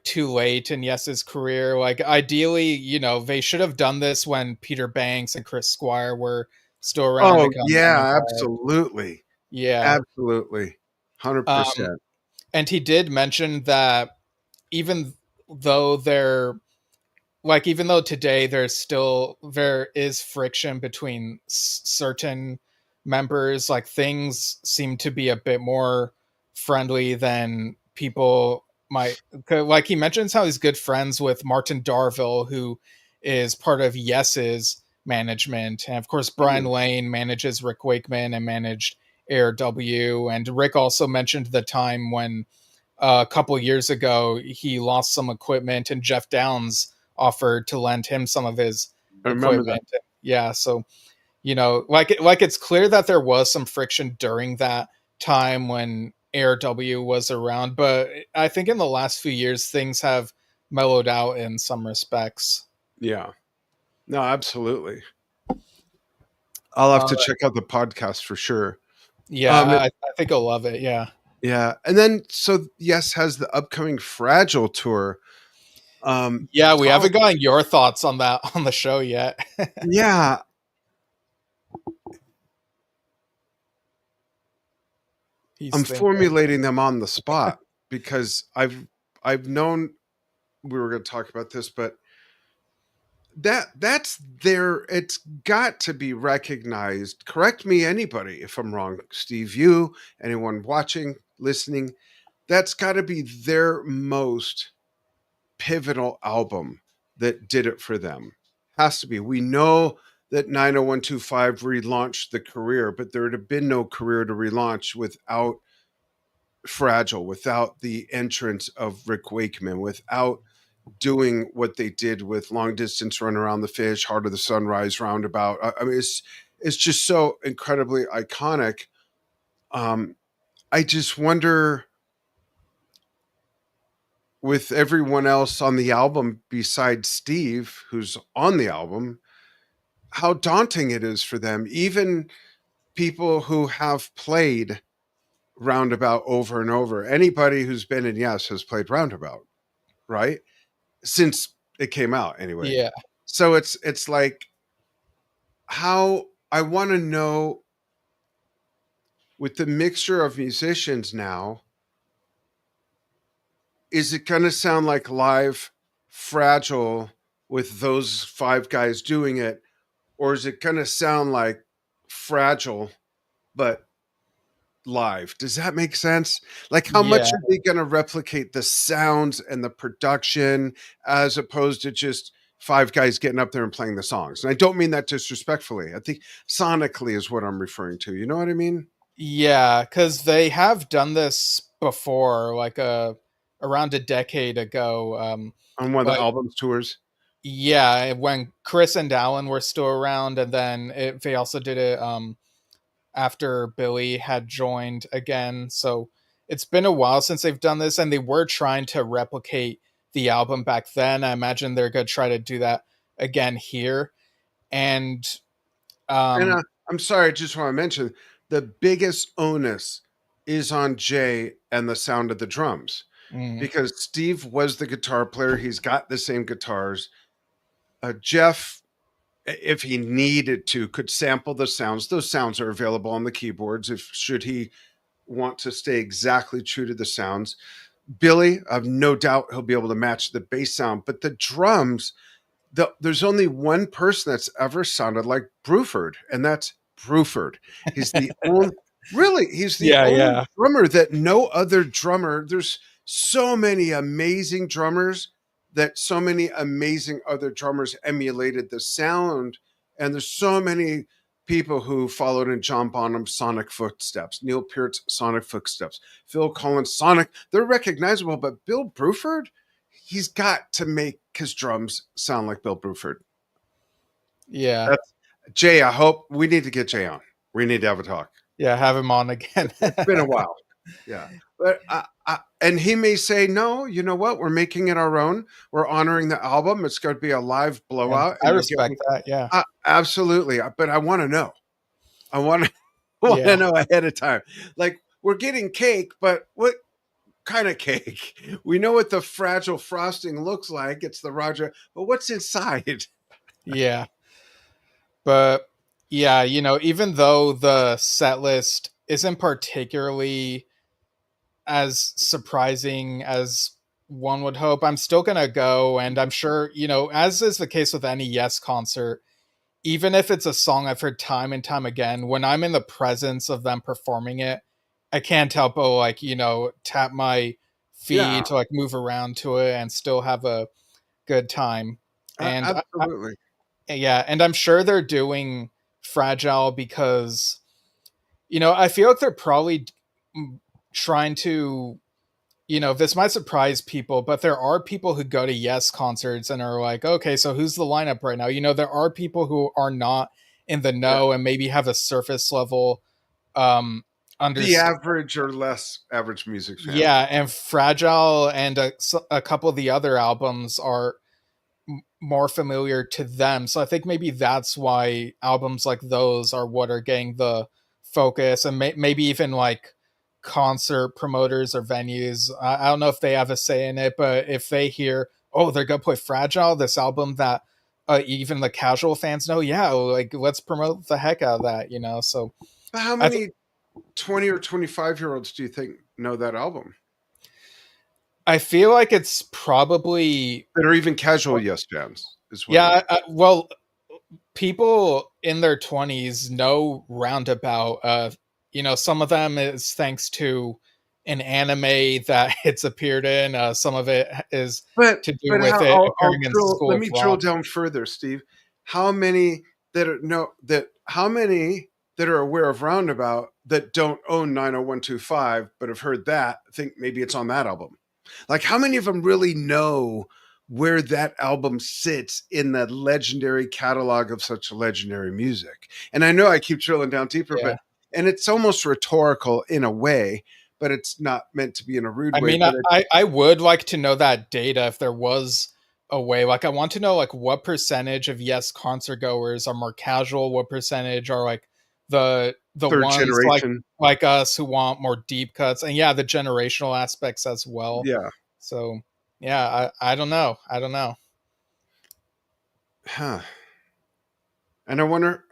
Speaker 2: too late in Yes's career. Like ideally, they should have done this when Peter Banks and Chris Squire were still around to
Speaker 1: Oh
Speaker 2: come
Speaker 1: yeah,
Speaker 2: amplify it.
Speaker 1: absolutely.
Speaker 2: Yeah.
Speaker 1: Absolutely.
Speaker 2: Um
Speaker 1: 100%.
Speaker 2: and he did mention that even though they're even though today there is friction between certain members, like things seem to be a bit more friendly than people might, like he mentions how he's good friends with Martin Darville, who is part of Yes's management, and of course Brian
Speaker 1: Mm.
Speaker 2: Lane manages Rick Wakeman and managed ARW, and Rick also mentioned the time when a couple years ago he lost some equipment and Jeff Downs offered to lend him some of his
Speaker 1: I remember that.
Speaker 2: equipment. Yeah, so like it's clear that there was some friction during that time when ARW was around, but I think in the last few years things have mellowed out in some respects.
Speaker 1: Yeah. No, absolutely. I'll have
Speaker 2: Uh,
Speaker 1: to check out the podcast for sure.
Speaker 2: yeah,
Speaker 1: Um,
Speaker 2: I think I'll love it. Yeah,
Speaker 1: yeah. And then so Yes has the upcoming Fragile tour.
Speaker 2: yeah, we
Speaker 1: Talk,
Speaker 2: haven't gotten your thoughts on that on the show yet.
Speaker 1: yeah.
Speaker 2: He's
Speaker 1: I'm
Speaker 2: thinking.
Speaker 1: formulating them on the spot because I've known we were going to talk about this, but that's there. It's got to be recognized. Correct me, anybody, if I'm wrong. Steve, you, anyone watching, listening, that's got to be their most pivotal album that did it for them. Has to be. We know that 90125 relaunched the career, but there would have been no career to relaunch without Fragile, without the entrance of Rick Wakeman, without doing what they did with Long Distance Run Around the Fish, Heart of the Sunrise, Roundabout. I mean, it's just so incredibly iconic. I just wonder, with everyone else on the album besides Steve, who's on the album, how daunting it is for them. Even people who have played Roundabout over and over. Anybody who's been in Yes has played Roundabout, right? Since it came out anyway.
Speaker 2: Yeah.
Speaker 1: So it's like, how I want to know, with the mixture of musicians now, is it going to sound like live Fragile with those five guys doing it, or is it going to sound like Fragile but live? Does that make sense? Like, how
Speaker 2: Yeah.
Speaker 1: much are they going to replicate the sounds and the production as opposed to just five guys getting up there and playing the songs? And I don't mean that disrespectfully. I think sonically is what I'm referring to. You know what I mean?
Speaker 2: Yeah, because they have done this before, like around a decade ago.
Speaker 1: On one of the
Speaker 2: Like
Speaker 1: albums tours.
Speaker 2: yeah, when Chris and Alan were still around, and then they also did it after Billy had joined again. So it's been a while since they've done this, and they were trying to replicate the album back then. I imagine they're gonna try to do that again here, and
Speaker 1: And
Speaker 2: um,
Speaker 1: I'm sorry, I just want to mention the biggest onus is on Jay and the sound of the drums,
Speaker 2: mm,
Speaker 1: because Steve was the guitar player. He's got the same guitars. Jeff, if he needed to, could sample the sounds. Those sounds are available on the keyboards if should he want to stay exactly true to the sounds. Billy, I've no doubt he'll be able to match the bass sound, but the drums, there's only one person that's ever sounded like Bruford, and that's Bruford. He's the only. Really, he's the
Speaker 2: Yeah,
Speaker 1: only
Speaker 2: yeah,
Speaker 1: drummer that no other drummer. There's so many amazing drummers that so many amazing other drummers emulated the sound, and there's so many people who followed in John Bonham's sonic footsteps, Neil Peart's sonic footsteps, Phil Collins' sonic. They're recognizable, but Bill Bruford, he's got to make his drums sound like Bill Bruford.
Speaker 2: yeah,
Speaker 1: That's Jay. I hope we need to get Jay on. We need to have a talk.
Speaker 2: yeah. Have him on again.
Speaker 1: It's been a while. Yeah. But and he may say, no, you know what? We're making it our own. We're honoring the album. It's going to be a live
Speaker 2: And
Speaker 1: blowout.
Speaker 2: I
Speaker 1: And you're
Speaker 2: respect
Speaker 1: getting,
Speaker 2: that. Yeah,
Speaker 1: absolutely. But I want to know. I want to, want to
Speaker 2: yeah,
Speaker 1: know ahead of time. Like, we're getting cake, but what kind of cake? We know what the fragile frosting looks like. It's the Roger, but what's inside?
Speaker 2: yeah. But yeah, even though the set list isn't particularly as surprising as one would hope, I'm still gonna go, and I'm sure, as is the case with any Yes concert, even if it's a song I've heard time and time again, when I'm in the presence of them performing it, I can't help but tap my
Speaker 1: Yeah,
Speaker 2: feet to like move around to it and still have a good time. And
Speaker 1: absolutely.
Speaker 2: yeah, and I'm sure they're doing Fragile because I feel like they're probably trying to, this might surprise people, but there are people who go to Yes concerts and are like, okay, so who's the lineup right now? There are people who are not in the
Speaker 1: Yeah.
Speaker 2: know and maybe have a surface level
Speaker 1: The
Speaker 2: understand.
Speaker 1: average or less average music fan.
Speaker 2: Yeah, and Fragile and a couple of the other albums are more familiar to them. So I think maybe that's why albums like those are what are getting the focus, and maybe even like concert promoters or venues. I don't know if they have a say in it, but if they hear, oh, they're gonna play Fragile, this album that even the casual fans know, yeah, like let's promote the heck out of that. So
Speaker 1: But how
Speaker 2: I think
Speaker 1: many 20 or 25-year-olds do you think know that album?
Speaker 2: I feel like it's probably
Speaker 1: That are even casual Yes fans is what I
Speaker 2: yeah.
Speaker 1: mean.
Speaker 2: Well, people in their 20s know roundabout some of them is thanks to an anime that it's appeared in, some of it is to do
Speaker 1: But
Speaker 2: with
Speaker 1: how
Speaker 2: it
Speaker 1: I'll
Speaker 2: appearing in
Speaker 1: drill
Speaker 2: School
Speaker 1: let
Speaker 2: of
Speaker 1: me drill
Speaker 2: Rock.
Speaker 1: down further, Steve. How many that are no that how many that are aware of Roundabout that don't own 90125 but have heard that think maybe it's on that album? Like, how many of them really know where that album sits in the legendary catalog of such legendary music? And I know I keep drilling down deeper,
Speaker 2: Yeah,
Speaker 1: but and it's almost rhetorical in a way, but it's not meant to be in a rude
Speaker 2: I
Speaker 1: way.
Speaker 2: mean,
Speaker 1: But
Speaker 2: I would like to know that data if there was a way. Like, I want to know like what percentage of Yes concert goers are more casual, what percentage are like the
Speaker 1: third
Speaker 2: ones like
Speaker 1: generation,
Speaker 2: us who want more deep cuts, and yeah, the generational aspects as well.
Speaker 1: yeah,
Speaker 2: So yeah, I don't know. I don't know.
Speaker 1: huh? And I wonder,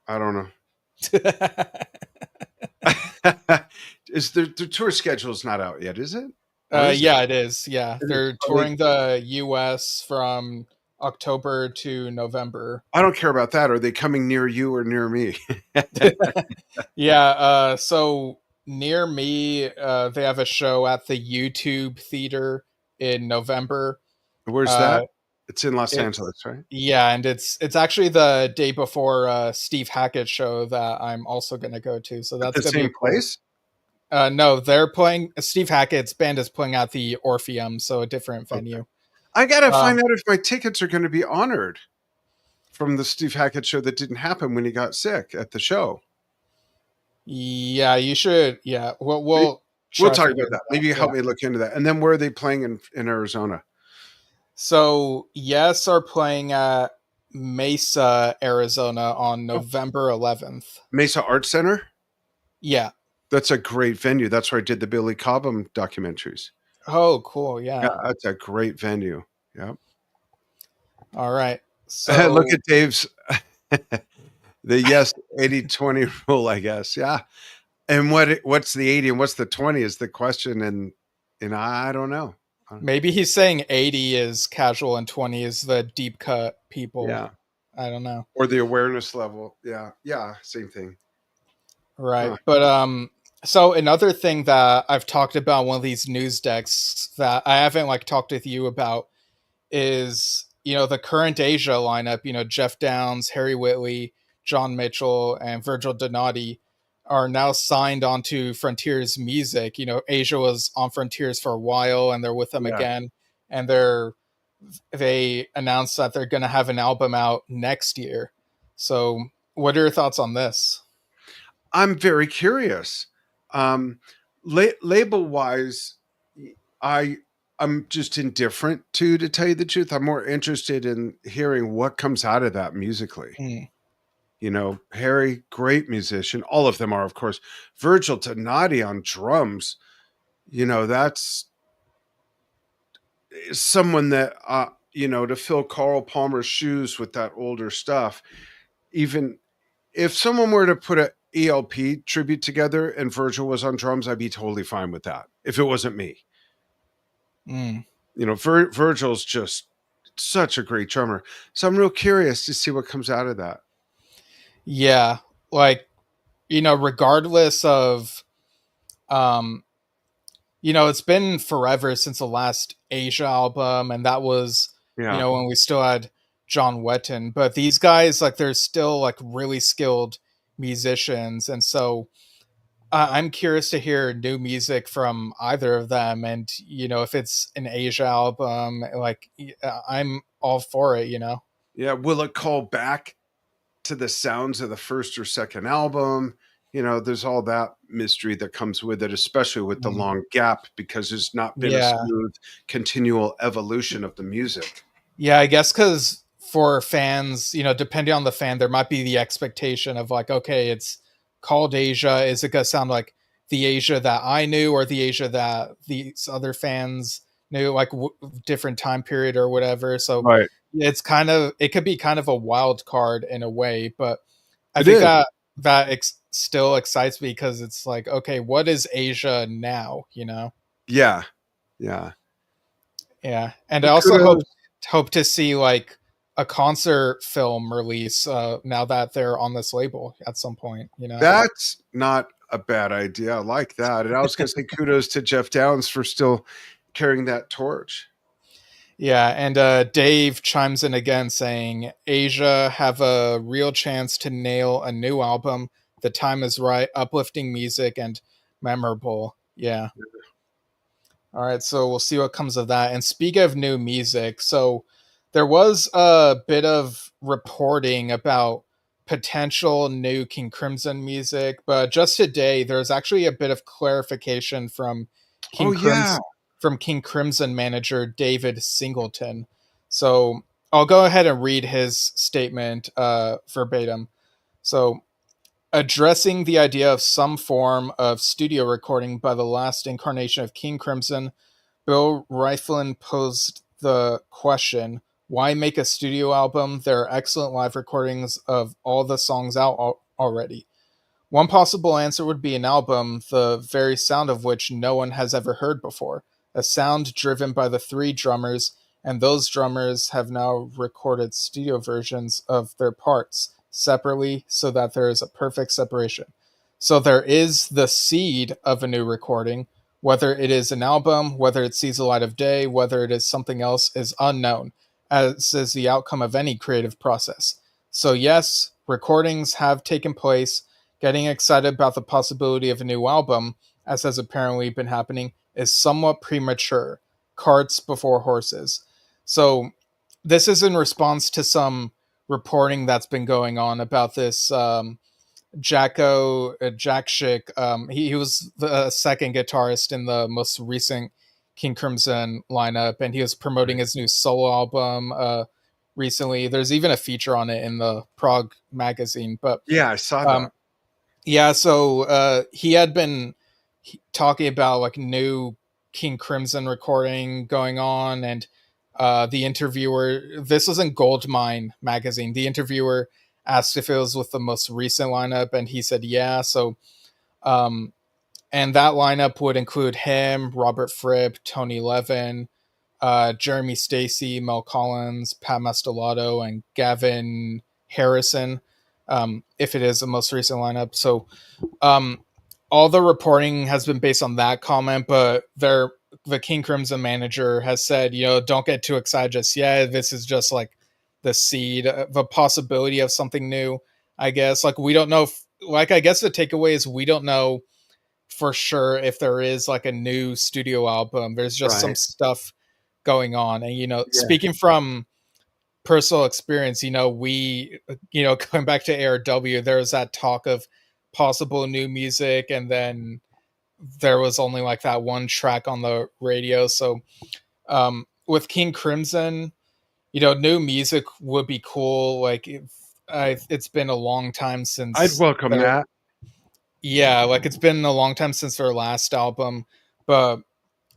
Speaker 1: I don't know. Is the tour schedule is not out yet? Is it, or is it?
Speaker 2: Yeah, it is. Yeah,
Speaker 1: It is.
Speaker 2: they're touring the U.S. from October to November.
Speaker 1: I don't care about that. Are they coming near you or near me?
Speaker 2: Yeah, so near me, they have a show at the YouTube Theater in November.
Speaker 1: Where's
Speaker 2: Uh,
Speaker 1: that? It's in Los
Speaker 2: it's
Speaker 1: Angeles, right?
Speaker 2: yeah, and it's actually the day before Steve Hackett show that I'm also gonna go to. So
Speaker 1: At
Speaker 2: that's
Speaker 1: the
Speaker 2: gonna be a
Speaker 1: same
Speaker 2: cool.
Speaker 1: place?
Speaker 2: No, they're playing. Steve Hackett's band is playing at the Orpheum, so a different
Speaker 1: Okay.
Speaker 2: venue.
Speaker 1: I gotta
Speaker 2: Um,
Speaker 1: find out if my tickets are going to be honored from the Steve Hackett show that didn't happen when he got sick at the show.
Speaker 2: yeah, you should. Yeah,
Speaker 1: We-
Speaker 2: we'll
Speaker 1: We'll
Speaker 2: try to
Speaker 1: talk
Speaker 2: figure
Speaker 1: about
Speaker 2: that
Speaker 1: that.
Speaker 2: out.
Speaker 1: Maybe you help
Speaker 2: Yeah.
Speaker 1: me look into that. And then where are they playing in Arizona?
Speaker 2: So Yes are playing at Mesa, Arizona on
Speaker 1: Oh,
Speaker 2: November 11th.
Speaker 1: Mesa Art Center.
Speaker 2: Yeah.
Speaker 1: That's a great venue. That's where I did the Billy Cobham documentaries.
Speaker 2: Oh, cool.
Speaker 1: Yeah,
Speaker 2: Yeah.
Speaker 1: that's a great venue. Yeah.
Speaker 2: All right.
Speaker 1: Look
Speaker 2: So
Speaker 1: at Dave's the yes 80-20 rule, I guess. Yeah. And what's the 80 and what's the 20 is the question. And I don't know.
Speaker 2: maybe he's saying 80 is casual and 20 is the deep cut people.
Speaker 1: Yeah.
Speaker 2: I don't know.
Speaker 1: Or the awareness level. Yeah. Yeah. Same thing.
Speaker 2: Right.
Speaker 1: Huh.
Speaker 2: But so another thing that I've talked about one of these news decks that I haven't like talked with you about is, the current Asia lineup, Jeff Downs, Harry Whitley, John Mitchell, and Virgil Donati are now signed onto Frontiers Music. Asia was on Frontiers for a while and they're with them
Speaker 1: Yeah.
Speaker 2: again. And they announced that they're going to have an album out next year. So what are your thoughts on this?
Speaker 1: I'm very curious. Um, label wise, I I'm just indifferent to tell you the truth. I'm more interested in hearing what comes out of that musically.
Speaker 2: Mm,
Speaker 1: Harry, great musician. All of them are, of course. Virgil Donati on drums. That's someone that to fill Carl Palmer's shoes with that older stuff. Even if someone were to put a ELP tribute together and Virgil was on drums, I'd be totally fine with that if it wasn't me.
Speaker 2: mm.
Speaker 1: Virgil's just such a great drummer. So I'm real curious to see what comes out of that.
Speaker 2: Yeah. Like, regardless of, um, it's been forever since the last Asia album, and that was,
Speaker 1: Yeah.
Speaker 2: when we still had John Wetton. But these guys, like, they're still like really skilled musicians, and so I'm curious to hear new music from either of them. And if it's an Asia album, like, I'm all for it.
Speaker 1: Yeah. Will it call back to the sounds of the first or second album? There's all that mystery that comes with it, especially with the
Speaker 2: Mm.
Speaker 1: long gap, because there's not been a
Speaker 2: Yeah.
Speaker 1: smooth, continual evolution of the music.
Speaker 2: Yeah, I guess because for fans, depending on the fan, there might be the expectation of like, okay, it's called Asia. Is it going to sound like the Asia that I knew or the Asia that these other fans knew, like different time period or whatever? So
Speaker 1: Right.
Speaker 2: it could be kind of a wild card in a way, but I
Speaker 1: It
Speaker 2: think
Speaker 1: is.
Speaker 2: that still excites me because it's like, okay, what is Asia now?
Speaker 1: Yeah. Yeah.
Speaker 2: Yeah, and I
Speaker 1: But
Speaker 2: also hope
Speaker 1: kudos.
Speaker 2: hope to see like a concert film release now that they're on this label at some point.
Speaker 1: That's not a bad idea. I like that. And I was going to say kudos to Jeff Downs for still carrying that torch.
Speaker 2: Yeah, and Dave chimes in again saying Asia have a real chance to nail a new album. The time is right, uplifting music and memorable. Yeah. All right, so we'll see what comes of that. And speaking of new music, so there was a bit of reporting about potential new King Crimson music, but just today there's actually a bit of clarification from
Speaker 1: Oh,
Speaker 2: King
Speaker 1: yeah.
Speaker 2: Crimson King Crimson manager David Singleton. So I'll go ahead and read his statement verbatim. So addressing the idea of some form of studio recording by the last incarnation of King Crimson, Bill Riflin posed the question, why make a studio album? There are excellent live recordings of all the songs out already. One possible answer would be an album, the very sound of which no one has ever heard before. A sound driven by the three drummers, and those drummers have now recorded studio versions of their parts separately so that there is a perfect separation. So there is the seed of a new recording. Whether it is an album, whether it sees the light of day, whether it is something else is unknown, as is the outcome of any creative process. So yes, recordings have taken place. Getting excited about the possibility of a new album, as has apparently been happening, is somewhat premature. Carts before horses. So this is in response to some reporting that's been going on about this Jack Schick. He was the second guitarist in the most recent King Crimson lineup, and he was promoting his new solo album recently. There's even a feature on it in the Prog magazine. But
Speaker 1: Yeah, I saw
Speaker 2: um,
Speaker 1: that.
Speaker 2: yeah, so he had been talking about like new King Crimson recording going on, and the interviewer, this was in Goldmine magazine, the interviewer asked if it was with the most recent lineup, and he said yeah. So um, and that lineup would include him, Robert Fripp, Tony Levin, Jeremy Stacy, Mel Collins, Pat Mastelotto, and Gavin Harrison. if it is the most recent lineup. So um, all the reporting has been based on that comment, but the King Crimson manager has said, don't get too excited just yet. This is just like the seed of a possibility of something new. I guess like we don't know. I guess the takeaway is we don't know for sure if there is like a new studio album. There's just some
Speaker 1: Right.
Speaker 2: stuff going on, and
Speaker 1: Yeah.
Speaker 2: speaking from personal experience, we, going back to ARW, there was that talk of possible new music, and then there was only like that one track on the radio. So with King Crimson, new music would be cool. Like it's been a long time
Speaker 1: I'd
Speaker 2: since
Speaker 1: welcome
Speaker 2: their
Speaker 1: that.
Speaker 2: yeah, like it's been a long time since their last album, but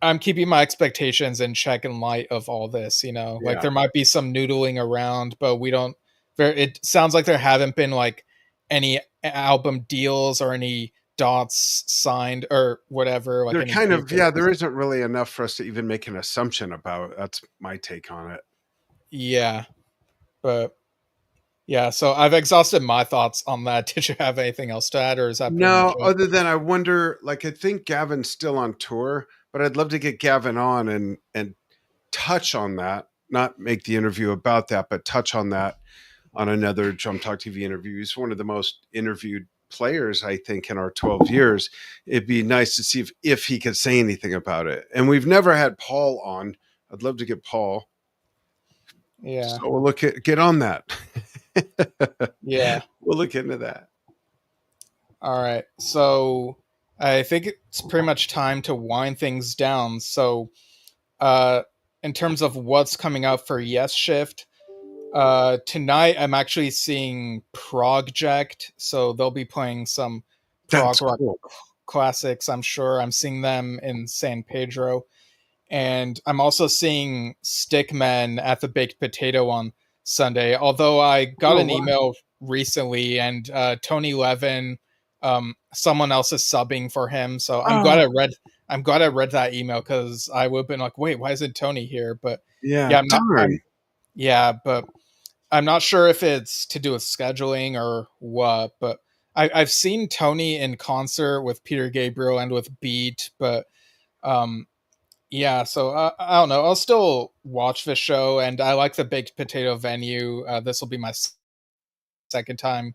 Speaker 2: I'm keeping my expectations in check in light of all this. Like
Speaker 1: Yeah.
Speaker 2: there might be some noodling around, but we don't. It sounds like there haven't been like any album deals or any dots signed or whatever, like
Speaker 1: They're
Speaker 2: any
Speaker 1: kind of, yeah,
Speaker 2: papers.
Speaker 1: there isn't really enough for us to even make an assumption about. That's my take on it.
Speaker 2: Yeah, but yeah. So I've exhausted my thoughts on that. Did you have anything else to add, or is that pretty much
Speaker 1: No,
Speaker 2: it?
Speaker 1: other than I wonder, like I think Gavin's still on tour, but I'd love to get Gavin on and touch on that, not make the interview about that, but touch on that on another Drum Talk TV interview. He's one of the most interviewed players, I think, in our 12 years. It'd be nice to see if he could say anything about it. And we've never had Paul on. I'd love to get Paul.
Speaker 2: Yeah,
Speaker 1: So we'll get on that.
Speaker 2: yeah.
Speaker 1: We'll look into that.
Speaker 2: All right. So I think it's pretty much time to wind things down. So uh, in terms of what's coming up for Yesshift, tonight I'm actually seeing Project, so they'll be playing some prog
Speaker 1: That's
Speaker 2: rock
Speaker 1: cool.
Speaker 2: classics. I'm sure I'm seeing them in San Pedro, and I'm also seeing Stickmen at the Baked Potato on Sunday. Although I got
Speaker 1: Oh,
Speaker 2: an
Speaker 1: wow.
Speaker 2: email recently, and Tony Levin, someone else is subbing for him. So I'm glad I
Speaker 1: Oh,
Speaker 2: read. I'm glad I read that email because I would have been like, "Wait, why isn't Tony here?" But
Speaker 1: yeah.
Speaker 2: yeah, I'm not.
Speaker 1: Darn.
Speaker 2: But I'm not sure if it's to do with scheduling or what. But I've seen Tony in concert with Peter Gabriel and with Beat, but um, yeah, so I don't know. I'll still watch the show, and I like the Baked Potato venue. This will be my second time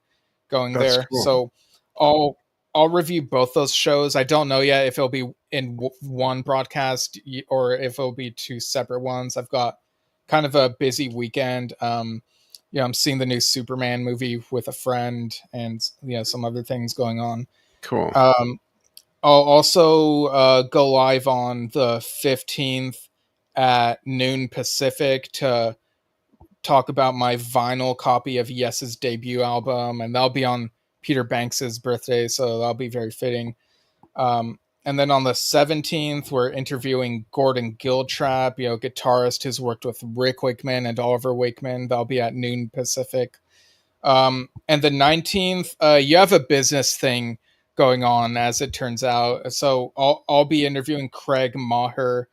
Speaker 2: going
Speaker 1: That's
Speaker 2: there,
Speaker 1: cool.
Speaker 2: so I'll I'll review both those shows. I don't know yet if it'll be in one broadcast or if it'll be two separate ones. I've got kind of a busy weekend. I'm seeing the new Superman movie with a friend, and some other things going on.
Speaker 1: Cool.
Speaker 2: Um, I'll also go live on the 15th at noon Pacific to talk about my vinyl copy of Yes's debut album, and that'll be on Peter Banks's birthday, so that'll be very fitting. And then on the 17th, we're interviewing Gordon Giltrap, guitarist who's worked with Rick Wakeman and Oliver Wakeman. That'll be at noon Pacific. And the 19th, you have a business thing going on, as it turns out. So I'll be interviewing Craig Maher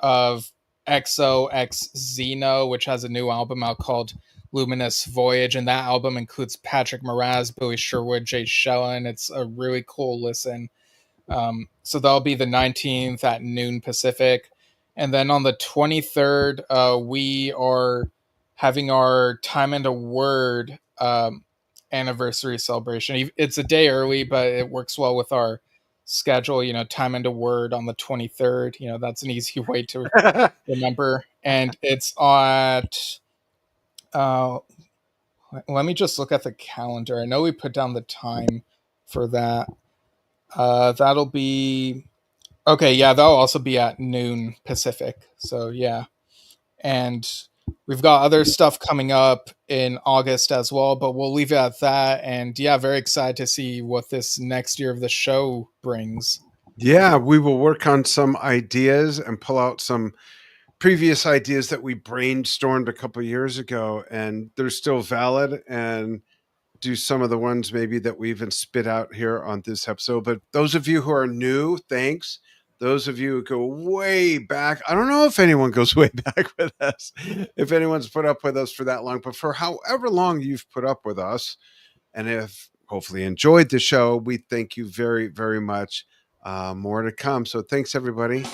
Speaker 2: of XOX Xeno, which has a new album out called Luminous Voyage, and that album includes Patrick Moraz, Billy Sherwood, Jay Shellen. It's a really cool listen. So that'll be the 19th at noon Pacific. And then on the 23rd, we are having our Time and a Word anniversary celebration. It's a day early, but it works well with our schedule. Time and a Word on the 23rd. That's an easy way to remember. And it's at, uh, let me just look at the calendar. I know we put down the time for that. That'll be okay. Yeah, that'll also be at noon Pacific. So yeah, and we've got other stuff coming up in August as well, but we'll leave it at that. And yeah, very excited to see what this next year of the show brings.
Speaker 1: Yeah, we will work on some ideas and pull out some previous ideas that we brainstormed a couple years ago, and they're still valid, and do some of the ones maybe that we even spit out here on this episode. But those of you who are new, thanks. Those of you who go way back, I don't know if anyone goes way back with us, if anyone's put up with us for that long, but for however long you've put up with us, And if hopefully enjoyed the show, we thank you very, very much. More to come. So thanks, everybody.